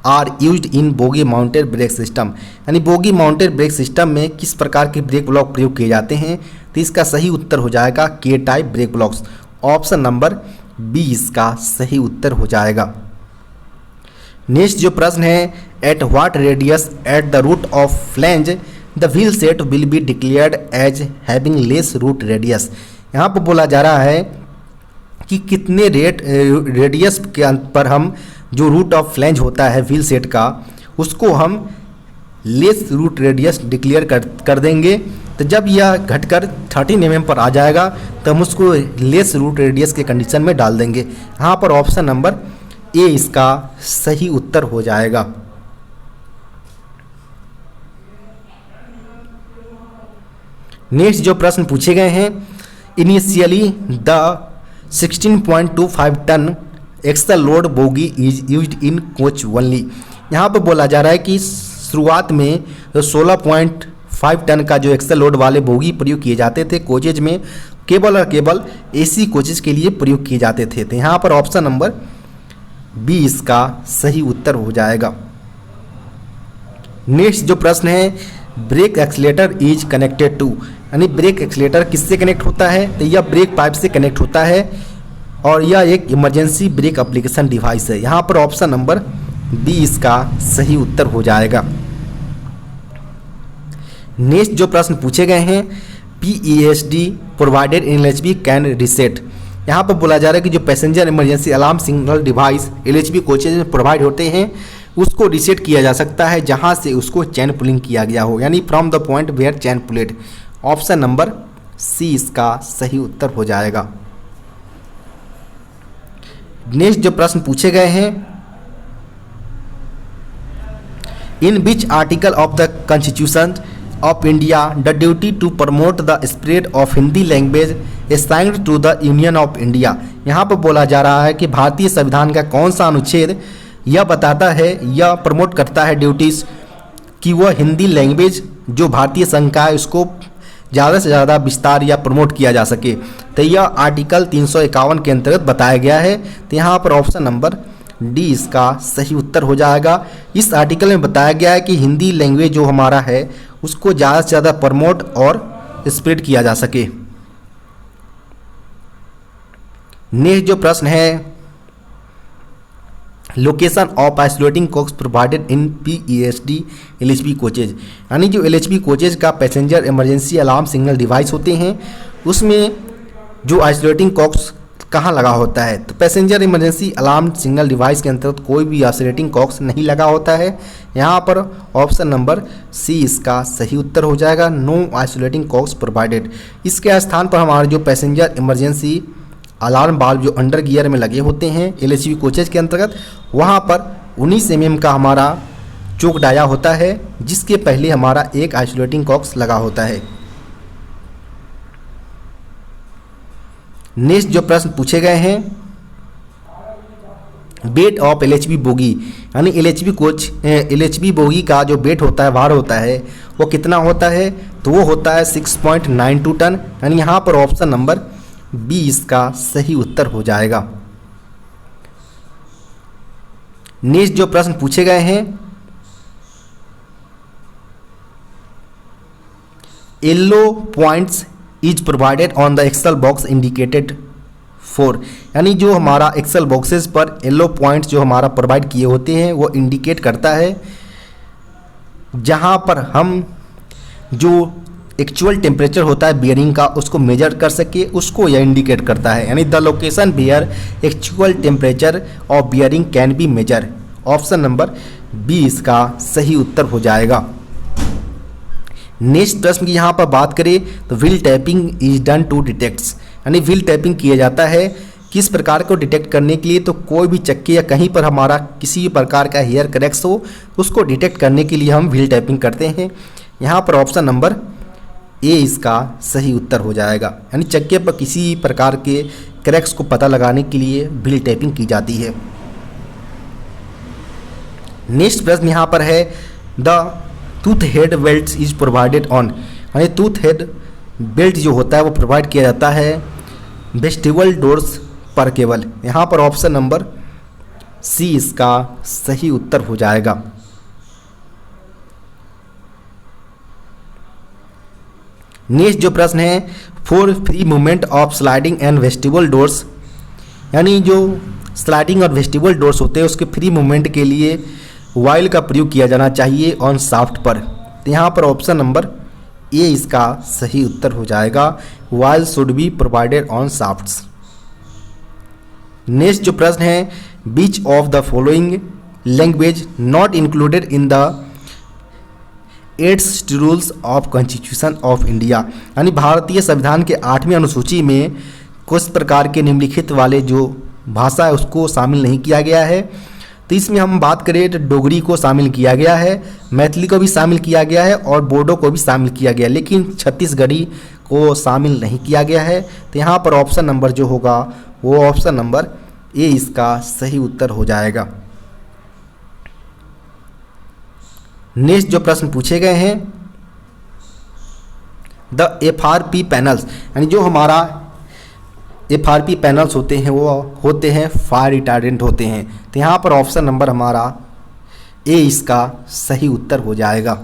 Speaker 1: are used in bogie mounted brake system, यानी बोगी माउंटेड ब्रेक सिस्टम में किस प्रकार के ब्रेक ब्लॉक प्रयोग किए जाते हैं। तो इसका सही उत्तर हो जाएगा K type brake blocks. Option number B इसका सही उत्तर हो जाएगा। नेक्स्ट जो प्रश्न है, at what radius at the root of flange the wheel set will be declared as having less root radius. यहाँ पर बोला जा रहा है कि कितने रेडियस के पर हम जो रूट ऑफ फ्लैंज होता है व्हील सेट का उसको हम लेस रूट रेडियस डिक्लेयर कर देंगे। तो जब यह घटकर 13 mm पर आ जाएगा तो हम उसको लेस रूट रेडियस के कंडीशन में डाल देंगे। यहाँ पर ऑप्शन नंबर ए इसका सही उत्तर हो जाएगा। नेक्स्ट जो प्रश्न पूछे गए हैं, initially the 16.25 tonne axle load bogie is used in coach only. यहाँ पर बोला जा रहा है कि शुरुआत में 16.5 टन का जो एक्सल लोड वाले बोगी प्रयोग किए जाते थे कोचेज में, केवल और केवल AC कोचेज के लिए प्रयोग किए जाते थे। तो यहाँ पर ऑप्शन नंबर बी इसका सही उत्तर हो जाएगा। नेक्स्ट जो प्रश्न है, brake accelerator is connected to, यानी ब्रेक एक्सीलेटर किससे कनेक्ट होता है। तो यह ब्रेक पाइप से कनेक्ट होता है और यह एक इमरजेंसी ब्रेक एप्लीकेशन डिवाइस है। यहाँ पर ऑप्शन नंबर बी इसका सही उत्तर हो जाएगा। नेक्स्ट जो प्रश्न पूछे गए हैं, PESD provided in LHB can reset. यहाँ पर बोला जा रहा है कि जो passenger emergency alarm signal device LHB coaches में प्रोवाइड होते हैं उसको रीसेट किया जा सकता है जहाँ से उसको चैन पुलिंग किया गया हो, यानी from the point where chain pulled. Option number C इसका सही उत्तर हो जाएगा। नेक्स्ट जो प्रश्न पूछे गए हैं, in which article of the constitution of India the duty to promote the spread of Hindi language assigned to the union of India. यहाँ पर बोला जा रहा है कि भारतीय संविधान का कौन सा अनुच्छेद यह बताता है या प्रमोट करता है ड्यूटीज कि वह हिंदी लैंग्वेज जो भारतीय संघ का है उसको ज़्यादा से ज़्यादा विस्तार या प्रमोट किया जा सके। तो यह आर्टिकल 351 के अंतर्गत बताया गया है। तो यहाँ पर ऑप्शन नंबर डी इसका सही उत्तर हो जाएगा। इस आर्टिकल में बताया गया है कि हिंदी लैंग्वेज जो हमारा है उसको ज़्यादा से ज़्यादा प्रमोट और स्प्रेड किया जा सके। नेक्स्ट जो प्रश्न है, location of isolating cocks provided in PESD LHB coaches, यानी जो LHB कोचेज का passenger emergency alarm signal device होते हैं उसमें जो आइसोलेटिंग कॉक्स कहाँ लगा होता है। तो passenger emergency alarm signal device के अंतर्गत कोई भी आइसोलेटिंग कॉक्स नहीं लगा होता है। यहाँ पर ऑप्शन नंबर सी इसका सही उत्तर हो जाएगा, नो आइसोलेटिंग कॉक्स प्रोवाइडेड। इसके स्थान पर हमारे जो पैसेंजर इमरजेंसी अलार्म बाल्ब जो अंडर गियर में लगे होते हैं LHB कोचेज के अंतर्गत, वहाँ पर 19 mm का हमारा चोक डाया होता है जिसके पहले हमारा एक आइसोलेटिंग कॉक्स लगा होता है। नेक्स्ट जो प्रश्न पूछे गए हैं, वेट ऑफ LHB बोगी, यानी LHB बोगी का जो वेट होता है, भार होता है, वो कितना होता है। तो वो होता है 6.92 टन, यानी यहाँ पर ऑप्शन नंबर बी इसका सही उत्तर हो जाएगा। नेक्स्ट जो प्रश्न पूछे गए हैं, yellow points is provided on the axle box indicated for, यानी जो हमारा एक्सेल बॉक्सेस पर येलो पॉइंट्स जो हमारा प्रोवाइड किए होते हैं वो इंडिकेट करता है जहां पर हम जो एक्चुअल टेम्परेचर होता है बियरिंग का उसको मेजर कर सके, उसको यह इंडिकेट करता है, यानी the location where actual temperature of bearing can be measure. Option number B इसका सही उत्तर हो जाएगा। नेक्स्ट प्रश्न की यहाँ पर बात करें तो wheel tapping is done to detects, यानी व्हील टैपिंग किया जाता है किस प्रकार को डिटेक्ट करने के लिए, तो कोई भी चक्के या कहीं पर हमारा किसी भी प्रकार का हेयर क्रैक्स हो उसको डिटेक्ट करने के लिए हम व्हील टैपिंग करते हैं। यहाँ पर ऑप्शन नंबर ए इसका सही उत्तर हो जाएगा, यानी चक्के पर किसी प्रकार के क्रैक्स को पता लगाने के लिए व्हील टैपिंग की जाती है। नेक्स्ट प्रश्न यहाँ पर है the tooth head belt is provided on, यानी टूथ हेड बेल्ट जो होता है वो प्रोवाइड किया जाता है वेस्टिबल डोर्स पर केवल। यहाँ पर ऑप्शन नंबर सी इसका सही उत्तर हो जाएगा। नेक्स्ट जो प्रश्न है for free movement of sliding and vestibule doors, यानी जो स्लाइडिंग और वेस्टिबल डोर्स होते हैं उसके फ्री मूवमेंट के लिए वाइल का प्रयोग किया जाना चाहिए ऑन शाफ्ट पर। तो यहाँ पर ऑप्शन नंबर ए इसका सही उत्तर हो जाएगा, wheel should be provided on shafts. Next जो प्रश्न है which of the following language not included in the 8 schedules of constitution of India, यानी भारतीय संविधान के 8वीं अनुसूची में कुछ प्रकार के निम्नलिखित वाले जो भाषा है उसको शामिल नहीं किया गया है। तो इसमें हम बात करें तो डोगरी को शामिल किया गया है, मैथिली को भी शामिल किया गया है और बोडो को भी शामिल किया गया है, लेकिन छत्तीसगढ़ी को शामिल नहीं किया गया है। तो यहाँ पर ऑप्शन नंबर जो होगा वो ऑप्शन नंबर ए इसका सही उत्तर हो जाएगा। नेक्स्ट जो प्रश्न पूछे गए हैं द FRP पैनल्स, यानी जो हमारा FRP पैनल्स होते हैं वो होते हैं फायर रिटार्डेंट होते हैं। तो यहाँ पर ऑप्शन नंबर हमारा ए इसका सही उत्तर हो जाएगा।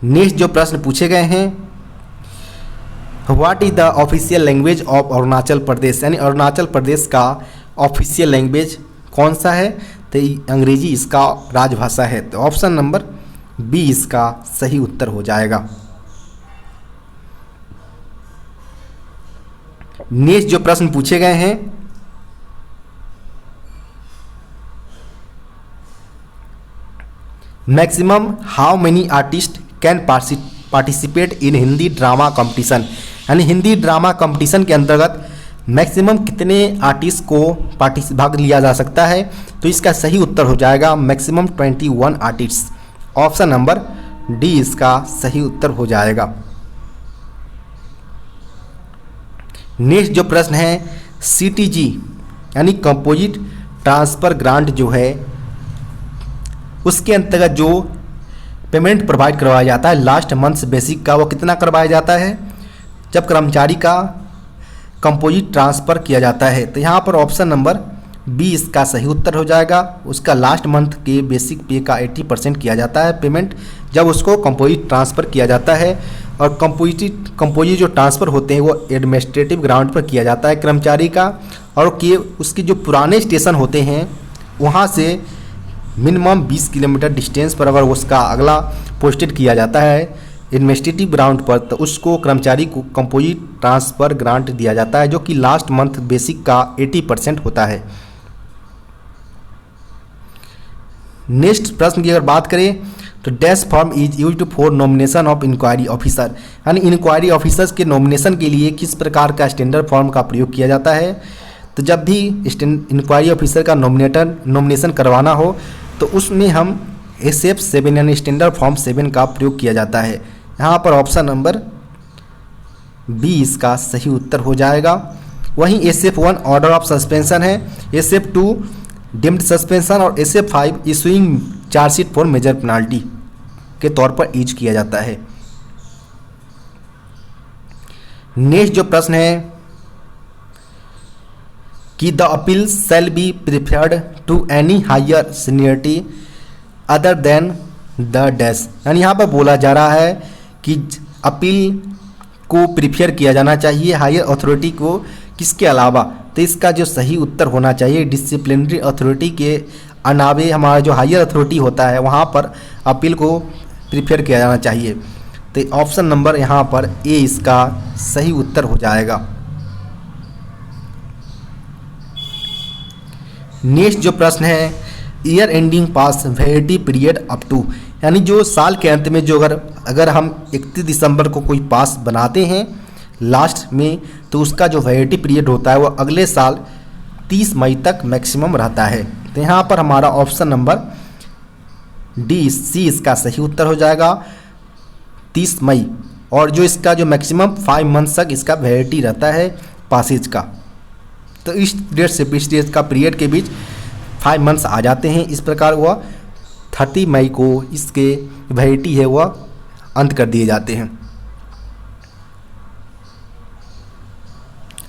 Speaker 1: नेक्स्ट जो प्रश्न पूछे गए हैं what is the official language of Arunachal Pradesh, यानी अरुणाचल प्रदेश का ऑफिशियल लैंग्वेज कौन सा है, तो अंग्रेजी इसका राजभाषा है। तो ऑप्शन नंबर बी इसका सही उत्तर हो जाएगा। नेक्स्ट जो प्रश्न पूछे गए हैं maximum how many artist can participate in Hindi drama competition, यानी हिंदी ड्रामा कंपटीशन के अंतर्गत मैक्सिमम कितने आर्टिस्ट को भाग लिया जा सकता है, तो इसका सही उत्तर हो जाएगा maximum 21 artist. Option number D इसका सही उत्तर हो जाएगा। नेक्स्ट जो प्रश्न है CTG यानी कंपोजिट ट्रांसफ़र ग्रांट जो है उसके अंतर्गत जो पेमेंट प्रोवाइड करवाया जाता है लास्ट मंथ्स बेसिक का, वो कितना करवाया जाता है जब कर्मचारी का कंपोजिट ट्रांसफ़र किया जाता है। तो यहाँ पर ऑप्शन नंबर बी इसका सही उत्तर हो जाएगा। उसका लास्ट मंथ के बेसिक पे का 80% किया जाता है पेमेंट जब उसको कंपोजिट ट्रांसफ़र किया जाता है। और कंपोजिट जो ट्रांसफ़र होते हैं वो एडमिनिस्ट्रेटिव ग्राउंड पर किया जाता है कर्मचारी का, और उसके जो पुराने स्टेशन होते हैं वहाँ से मिनिमम 20 किलोमीटर डिस्टेंस पर अगर उसका अगला पोस्टेड किया जाता है एडमिनिस्ट्रेटिव ग्राउंड पर, तो उसको कर्मचारी को कंपोजिट ट्रांसफ़र ग्रांट दिया जाता है जो कि लास्ट मंथ बेसिक का 80% होता है। नेक्स्ट प्रश्न की अगर बात करें तो dash form is used for nomination of inquiry officer, यानी इंक्वायरी ऑफिसर्स के नॉमिनेशन के लिए किस प्रकार का स्टैंडर्ड फॉर्म का प्रयोग किया जाता है। तो जब भी इंक्वायरी ऑफिसर का नॉमिनेशन करवाना हो तो उसमें हम SF7 यानी स्टैंडर्ड फॉर्म 7 का प्रयोग किया जाता है। यहाँ पर ऑप्शन नंबर बी इसका सही उत्तर हो जाएगा। वहीं SF1 ऑर्डर ऑफ सस्पेंशन है, SF2 डिम्ड सस्पेंशन और SF5 issuing chargesheet for major penalty के तौर पर यूज किया जाता है। नेक्स्ट जो प्रश्न है कि the appeal shall be preferred to any higher seniority other than the dash, यानी यहाँ पर बोला जा रहा है कि अपील को प्रिफेयर किया जाना चाहिए हायर अथॉरिटी को किसके अलावा। तो इसका जो सही उत्तर होना चाहिए डिसिप्लिनरी अथॉरिटी के अलावे हमारा जो हायर अथॉरिटी होता है वहाँ पर अपील को प्रिफेयर किया जाना चाहिए। तो ऑप्शन नंबर यहाँ पर ए इसका सही उत्तर हो जाएगा। नेक्स्ट जो प्रश्न है year ending pass validity period up to, यानी जो साल के अंत में जो अगर हम 31 दिसंबर को कोई पास बनाते हैं लास्ट में तो उसका जो वैलिडिटी पीरियड होता है वो अगले साल 30 मई तक मैक्सिमम रहता है। तो यहाँ पर हमारा ऑप्शन नंबर डी सी इसका सही उत्तर हो जाएगा, 30 मई। और जो इसका जो मैक्सिमम 5 मंथ्स तक इसका वैलिडिटी रहता है पासेज का। तो इस डेट से इस डेट का पीरियड के बीच 5 मंथ्स आ जाते हैं। इस प्रकार वह 30 मई को इसके वैलिडिटी है वह अंत कर दिए जाते हैं।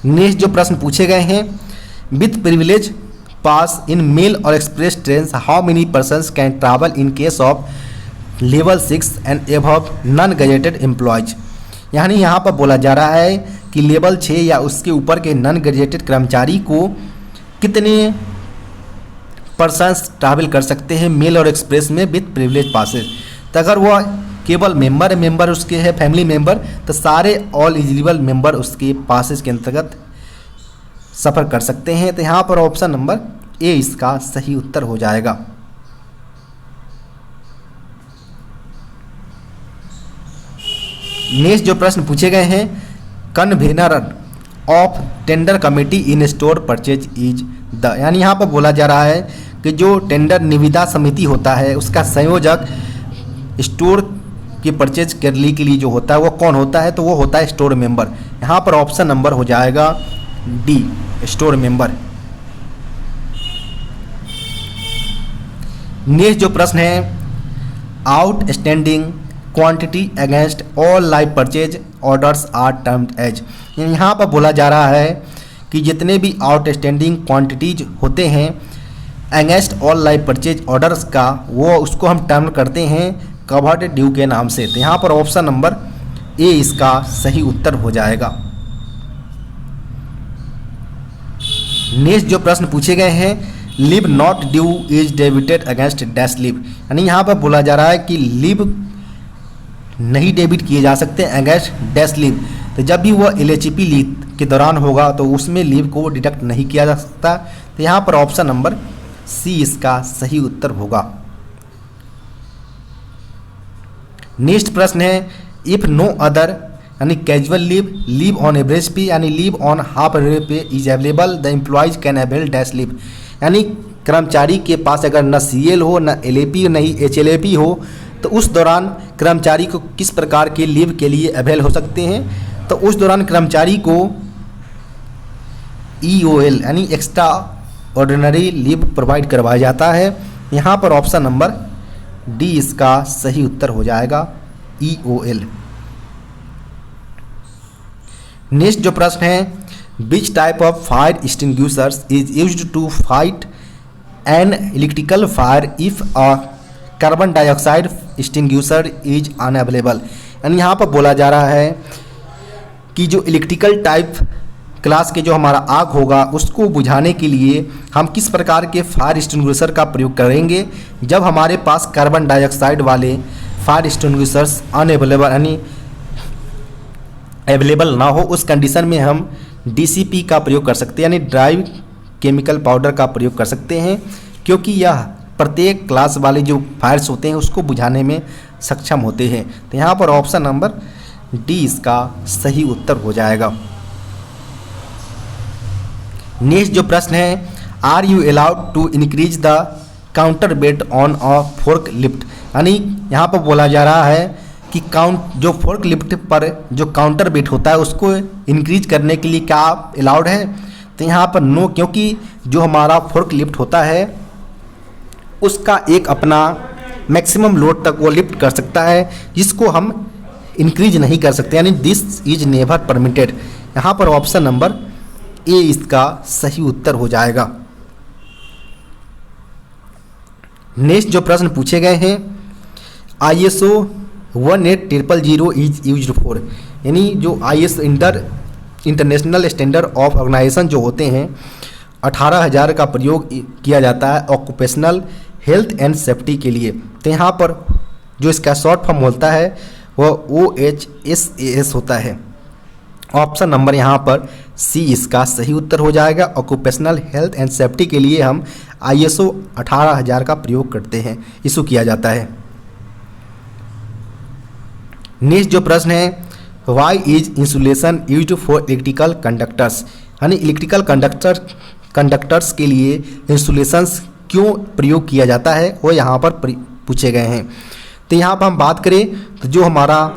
Speaker 1: नेक्स्ट जो प्रश्न पूछे गए हैं, with privilege pass in mail or express train how many persons can travel in case of level 6 and above non gazetted employees. यानी यहाँ पर बोला जा रहा है कि लेवल 6 या उसके ऊपर के नॉन गजेटेड कर्मचारी को कितने पर्सन्स ट्रैवल कर सकते हैं मेल और एक्सप्रेस में विथ प्रिविलेज पासेज। तो अगर वह केवल मेंबर उसके है फैमिली मेंबर, तो सारे ऑल एलिजिबल मेंबर उसके पासेज के अंतर्गत सफ़र कर सकते हैं। तो यहाँ पर ऑप्शन नंबर ए इसका सही उत्तर हो जाएगा। नेक्स्ट जो प्रश्न पूछे गए हैं, convener of tender committee in store purchase is the. यानी यहाँ पर बोला जा रहा है कि जो टेंडर निविदा समिति होता है उसका संयोजक स्टोर की परचेज करने के लिए जो होता है वो कौन होता है, तो वो होता है स्टोर मेंबर। यहाँ पर ऑप्शन नंबर हो जाएगा डी स्टोर मेंबर। नेक्स्ट जो प्रश्न है, outstanding quantity against all live purchase orders are termed as. यहाँ पर बोला जा रहा है कि जितने भी आउटस्टैंडिंग क्वांटिटीज होते हैं against all live purchase orders का, वो उसको हम टर्म करते हैं कवर्ड ड्यू के नाम से। तो यहाँ पर ऑप्शन नंबर ए इसका सही उत्तर हो जाएगा। नेक्स्ट जो प्रश्न पूछे गए हैं, leave not due is debited against dash leave. यानी यहाँ पर बोला जा रहा है कि लीव नहीं डेबिट किए जा सकते अगेंस्ट डैश लीव। तो जब भी वह एलएचपी लीव के दौरान होगा तो उसमें लीव को डिडक्ट नहीं किया जा सकता। तो यहाँ पर ऑप्शन नंबर सी इसका सही उत्तर होगा। नेक्स्ट प्रश्न है, इफ नो अदर यानी कैजुअल लीव ऑन एवरेज पे यानी लीव ऑन हाफ एवरेज पे is available the employees can avail dash leave. यानी कर्मचारी के पास अगर न CL हो न LAP न ही HLAP हो तो उस दौरान कर्मचारी को किस प्रकार के लीव के लिए अवेल हो सकते हैं। तो उस दौरान कर्मचारी को EOL यानी एक्स्ट्रा ऑर्डिनरी लीव प्रोवाइड करवाया जाता है। यहाँ पर ऑप्शन नंबर डी इसका सही उत्तर हो जाएगा, EOL। नेक्स्ट जो प्रश्न है, which type of fire extinguishers is used to fight an electrical fire if a carbon dioxide extinguisher is unavailable. यानी यहाँ पर बोला जा रहा है कि जो इलेक्ट्रिकल टाइप क्लास के जो हमारा आग होगा उसको बुझाने के लिए हम किस प्रकार के फायर एक्सटिंग्विशर का प्रयोग करेंगे जब हमारे पास कार्बन डाइऑक्साइड वाले फायर एक्सटिंग्विशर्स अनअवेलेबल यानी अवेलेबल ना हो। उस कंडीशन में हम DCP का प्रयोग कर सकते हैं यानी ड्राई केमिकल पाउडर का प्रयोग कर सकते हैं, क्योंकि यह प्रत्येक क्लास वाले जो फायर्स होते हैं उसको बुझाने में सक्षम होते हैं। तो यहाँ पर ऑप्शन नंबर डी इसका सही उत्तर हो जाएगा। नेक्स्ट जो प्रश्न है, are you allowed to increase the counter weight on a fork lift. यानी यहाँ पर बोला जा रहा है कि जो फोर्क लिफ्ट पर जो काउंटर वेट होता है उसको इंक्रीज करने के लिए क्या अलाउड है। तो यहाँ पर नो, क्योंकि जो हमारा फोर्क लिफ्ट होता है उसका एक अपना मैक्सिमम लोड तक वो लिफ्ट कर सकता है जिसको हम इंक्रीज नहीं कर सकते, यानी दिस इज नेवर परमिटेड। यहाँ पर ऑप्शन नंबर ए इसका सही उत्तर हो जाएगा। नेक्स्ट जो प्रश्न पूछे गए हैं, ISO 18000 इज यूज्ड फॉर। यानी जो ISO international standard of organization जो होते हैं 18,000 का प्रयोग किया जाता है ऑक्यूपेशनल हेल्थ एंड सेफ्टी के लिए। तो यहाँ पर जो इसका शॉर्ट फॉर्म होता है वह OHSAS होता है। ऑप्शन नंबर यहाँ पर सी इसका सही उत्तर हो जाएगा। ऑक्यूपेशनल हेल्थ एंड सेफ्टी के लिए हम ISO 18,000 का प्रयोग करते हैं, इशू किया जाता है। नेक्स्ट जो प्रश्न है, why is insulation used for electrical conductors, यानी इलेक्ट्रिकल कंडक्टर्स के लिए इंसुलेशंस क्यों प्रयोग किया जाता है वो यहाँ पर पूछे गए हैं। तो यहाँ पर हम बात करें तो जो हमारा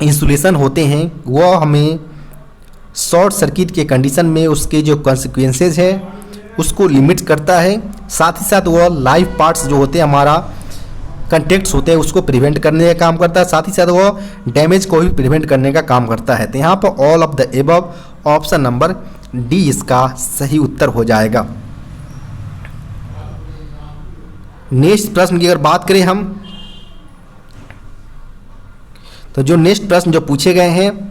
Speaker 1: इंसुलेशन होते हैं वो हमें शॉर्ट सर्किट के कंडीशन में उसके जो कॉन्सिक्वेंसेज है उसको लिमिट करता है, साथ ही साथ वो लाइव पार्ट्स जो होते हैं हमारा कंटेक्ट्स होते हैं उसको प्रिवेंट करने का काम करता है, साथ ही साथ वो डैमेज को भी प्रिवेंट करने का काम करता है। तो यहाँ पर all of the above option number D इसका सही उत्तर हो जाएगा। नेक्स्ट प्रश्न की अगर बात करें हम तो जो नेक्स्ट प्रश्न जो पूछे गए हैं,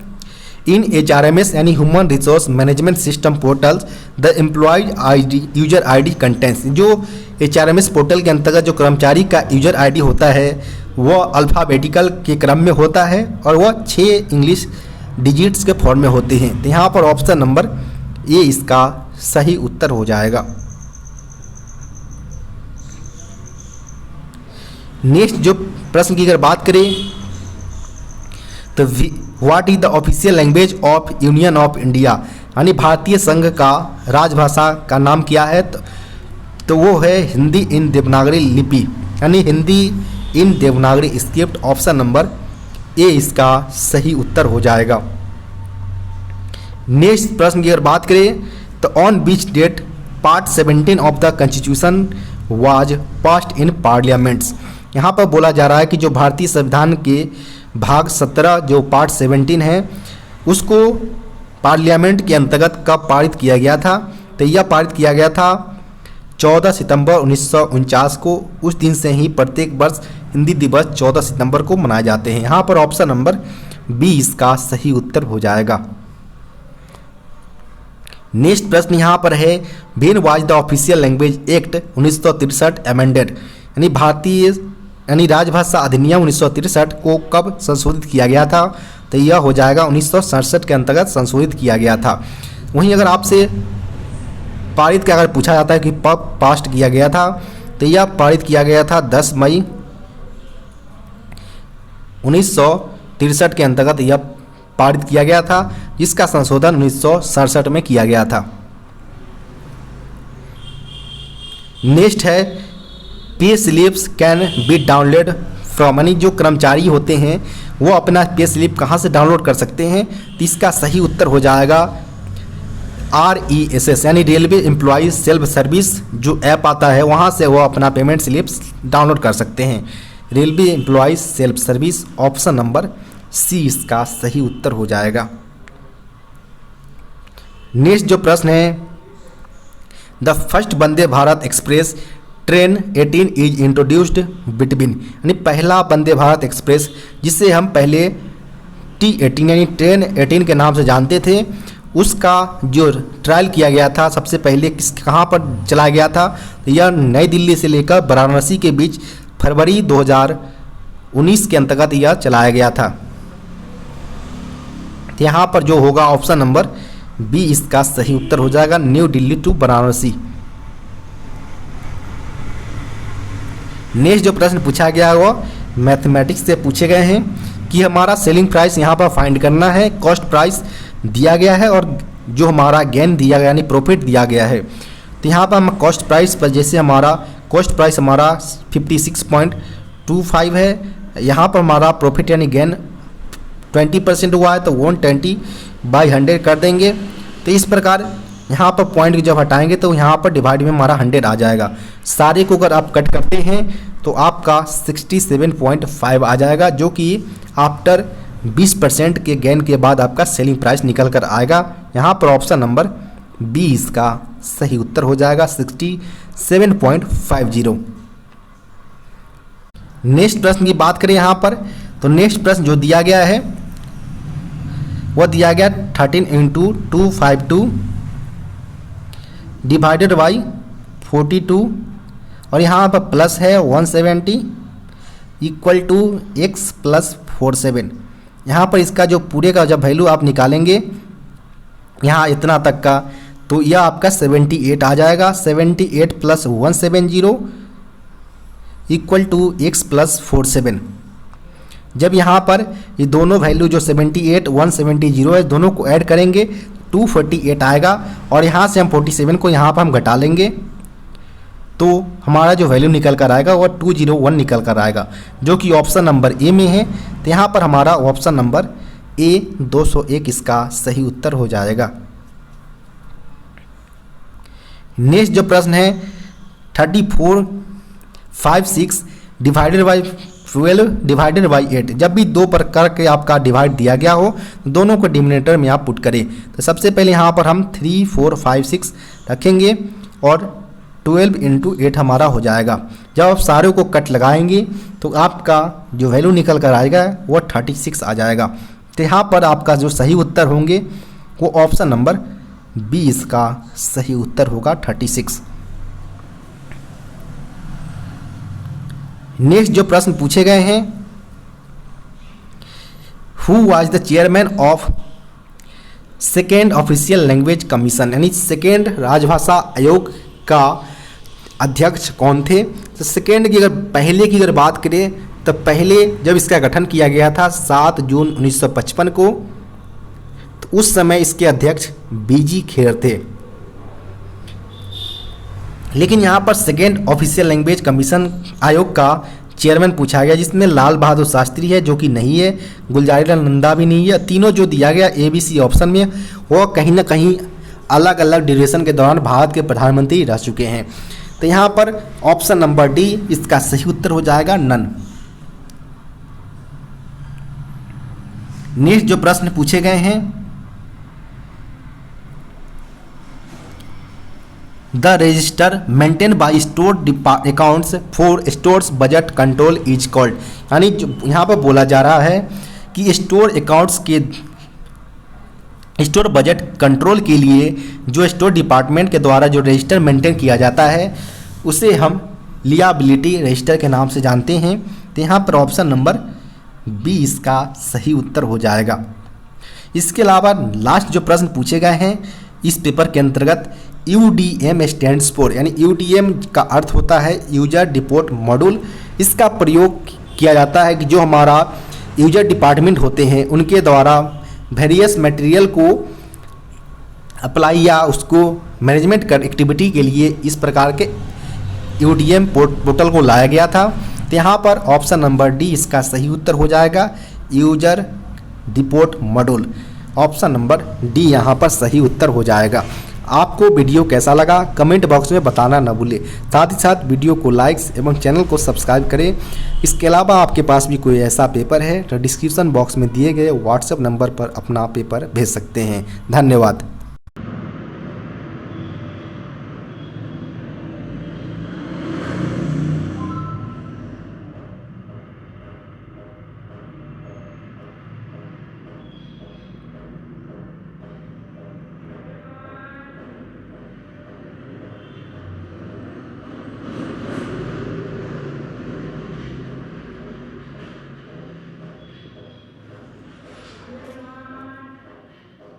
Speaker 1: इन HRMS यानी human resource management system portals the employees ID user ID contents, जो HRMS पोर्टल के अंतर्गत जो कर्मचारी का यूजर ID होता है वो अल्फ़ाबेटिकल के क्रम में होता है और वह 6 इंग्लिश डिजिट्स के फॉर्म में होते हैं। तो यहाँ पर ऑप्शन नंबर ए इसका सही उत्तर हो जाएगा। नेक्स्ट जो प्रश्न की अगर बात करें तो what is the official language of union of India, यानी भारतीय संघ का राजभाषा का नाम क्या है, तो वो है हिंदी इन देवनागरी लिपि, यानी Hindi in Devanagari script. Option number A इसका सही उत्तर हो जाएगा। नेक्स्ट प्रश्न की अगर बात करें तो on which date part 17 of the constitution was passed in parliaments, यहाँ पर बोला जा रहा है कि जो भारतीय संविधान के भाग 17 जो पार्ट 17 है उसको पार्लियामेंट के अंतर्गत कब पारित किया गया था, तो यह पारित किया गया था 14 सितंबर 1949 को। उस दिन से ही प्रत्येक वर्ष हिंदी दिवस 14 सितंबर को मनाए जाते हैं। यहाँ पर ऑप्शन नंबर बी इसका सही उत्तर हो जाएगा। नेक्स्ट प्रश्न यहाँ पर है when was the official language act 1963 amended, यानी राजभाषा अधिनियम 1963 को कब संशोधित किया गया था, तो यह हो जाएगा 1967 के अंतर्गत संशोधित किया गया था। वहीं अगर आपसे पारित का अगर पूछा जाता है कि कब पास्ट किया गया था, तो यह पारित किया गया था 10 मई 1963 के अंतर्गत यह पारित किया गया था, जिसका संशोधन 1967 में किया गया था। नेक्स्ट है pay slips can be download from, यानी जो कर्मचारी होते हैं वो अपना पे स्लिप कहाँ से डाउनलोड कर सकते हैं, तो इसका सही उत्तर हो जाएगा RESS, यानी रेलवे एम्प्लॉयज़ सेल्फ सर्विस जो ऐप आता है वहाँ से वो अपना पेमेंट स्लिप्स डाउनलोड कर सकते हैं। Railway employees self service, option number C इसका सही उत्तर हो जाएगा। नेक्स्ट जो प्रश्न है the first Vande Bharat express train 18 is introduced between, यानी पहला वंदे भारत एक्सप्रेस जिसे हम पहले T18 यानी ट्रेन 18 के नाम से जानते थे, उसका जो ट्रायल किया गया था सबसे पहले कहाँ पर चलाया गया था, तो यह नई दिल्ली से लेकर वाराणसी के बीच फरवरी 2019 के अंतर्गत यह चलाया गया था। यहाँ पर जो होगा ऑप्शन नंबर बी इसका सही उत्तर हो जाएगा, new Delhi to Varanasi. Next जो प्रश्न पूछा गया वो मैथमेटिक्स से पूछे गए हैं कि हमारा सेलिंग प्राइस यहाँ पर फाइंड करना है, कॉस्ट प्राइस दिया गया है और जो हमारा गेन दिया गया यानी प्रॉफिट दिया गया है। तो यहाँ पर हम कॉस्ट प्राइस पर जैसे हमारा कॉस्ट प्राइस हमारा 56.25 है, यहाँ पर हमारा प्रॉफिट यानी गेन 20% हुआ है तो 120/100 कर देंगे। तो इस प्रकार यहाँ पर पॉइंट जब हटाएंगे तो यहाँ पर डिवाइड में हमारा 100 आ जाएगा। सारे को अगर आप कट करते हैं तो आपका 67.5 आ जाएगा, जो कि आफ्टर 20% के गेन के बाद आपका सेलिंग प्राइस निकल कर आएगा। यहाँ पर ऑप्शन नंबर बी इसका सही उत्तर हो जाएगा, 67.50। नेक्स्ट प्रश्न की बात करें यहाँ पर तो नेक्स्ट प्रश्न जो दिया गया है वह दिया गया 13 × 252 डिवाइडेड बाई 42 और यहाँ पर प्लस है 170 इक्वल टू x + 47। यहाँ पर इसका जो पूरे का जब वैल्यू आप निकालेंगे यहाँ इतना तक का तो यह आपका 78 आ जाएगा। 78 + 170 इक्वल टू x + 47। जब यहाँ पर ये दोनों वैल्यू जो 78 170 है दोनों को ऐड करेंगे 248 आएगा और यहाँ से हम 47 को यहाँ पर हम घटा लेंगे तो हमारा जो वैल्यू निकल कर आएगा वो 201 निकल कर आएगा, जो कि ऑप्शन नंबर ए में है। तो यहाँ पर हमारा ऑप्शन नंबर ए 201 इसका सही उत्तर हो जाएगा। नेक्स्ट जो प्रश्न है 3456 डिवाइडेड बाई 12 डिवाइडेड बाई 8। जब भी दो प्रकार के आपका डिवाइड दिया गया हो तो दोनों को डिनोमिनेटर में आप पुट करें। तो सबसे पहले यहाँ पर हम 3 4 5 6 रखेंगे और 12 इंटू 8 हमारा हो जाएगा। जब आप सारे को कट लगाएंगे तो आपका जो वैल्यू निकल कर आएगा वो 36 आ जाएगा। तो यहाँ पर आपका जो सही उत्तर होंगे वो ऑप्शन नंबर बी इसका सही उत्तर होगा 36। नेक्स्ट जो प्रश्न पूछे गए हैं, who was the chairman of second official language commission, यानी सेकेंड राजभाषा आयोग का अध्यक्ष कौन थे। तो सेकेंड की अगर पहले की अगर बात करें तो पहले जब इसका गठन किया गया था 7 जून 1955 को, तो उस समय इसके अध्यक्ष बीजी खेर थे। लेकिन यहाँ पर सेकेंड ऑफिशियल लैंग्वेज कमीशन आयोग का चेयरमैन पूछा गया जिसमें लाल बहादुर शास्त्री है जो कि नहीं है, गुलजारीलाल नंदा भी नहीं है। तीनों जो दिया गया ABC ऑप्शन में वो कहीं ना कहीं अलग अलग ड्यूरेशन के दौरान भारत के प्रधानमंत्री रह चुके हैं। तो यहाँ पर ऑप्शन नंबर डी इसका सही उत्तर हो जाएगा, नन। नेक्स्ट जो प्रश्न पूछे गए हैं, the register maintain by store accounts for stores budget control is called, यानी यहाँ पर बोला जा रहा है कि स्टोर अकाउंट्स के स्टोर बजट कंट्रोल के लिए जो स्टोर डिपार्टमेंट के द्वारा जो रजिस्टर मेंटेन किया जाता है उसे हम लियाबिलिटी रजिस्टर के नाम से जानते हैं। तो यहाँ पर ऑप्शन नंबर बी इसका सही उत्तर हो जाएगा। इसके अलावा लास्ट जो प्रश्न पूछे गए हैं इस पेपर के अंतर्गत UDM स्टैंड्स फॉर, यानी UDM का अर्थ होता है यूजर डिपोर्ट मॉड्यूल। इसका प्रयोग किया जाता है कि जो हमारा यूजर डिपार्टमेंट होते हैं उनके द्वारा वेरियस मटेरियल को अप्लाई या उसको मैनेजमेंट कर एक्टिविटी के लिए इस प्रकार के UDM पोर्टल को लाया गया था। तो यहाँ पर ऑप्शन नंबर डी इसका सही उत्तर हो जाएगा, user deport module. Option number D यहाँ पर सही उत्तर हो जाएगा। आपको वीडियो कैसा लगा कमेंट बॉक्स में बताना न भूलें। साथ ही साथ वीडियो को लाइक्स एवं चैनल को सब्सक्राइब करें। इसके अलावा आपके पास भी कोई ऐसा पेपर है तो डिस्क्रिप्शन बॉक्स में दिए गए व्हाट्सएप नंबर पर अपना पेपर भेज सकते हैं। धन्यवाद।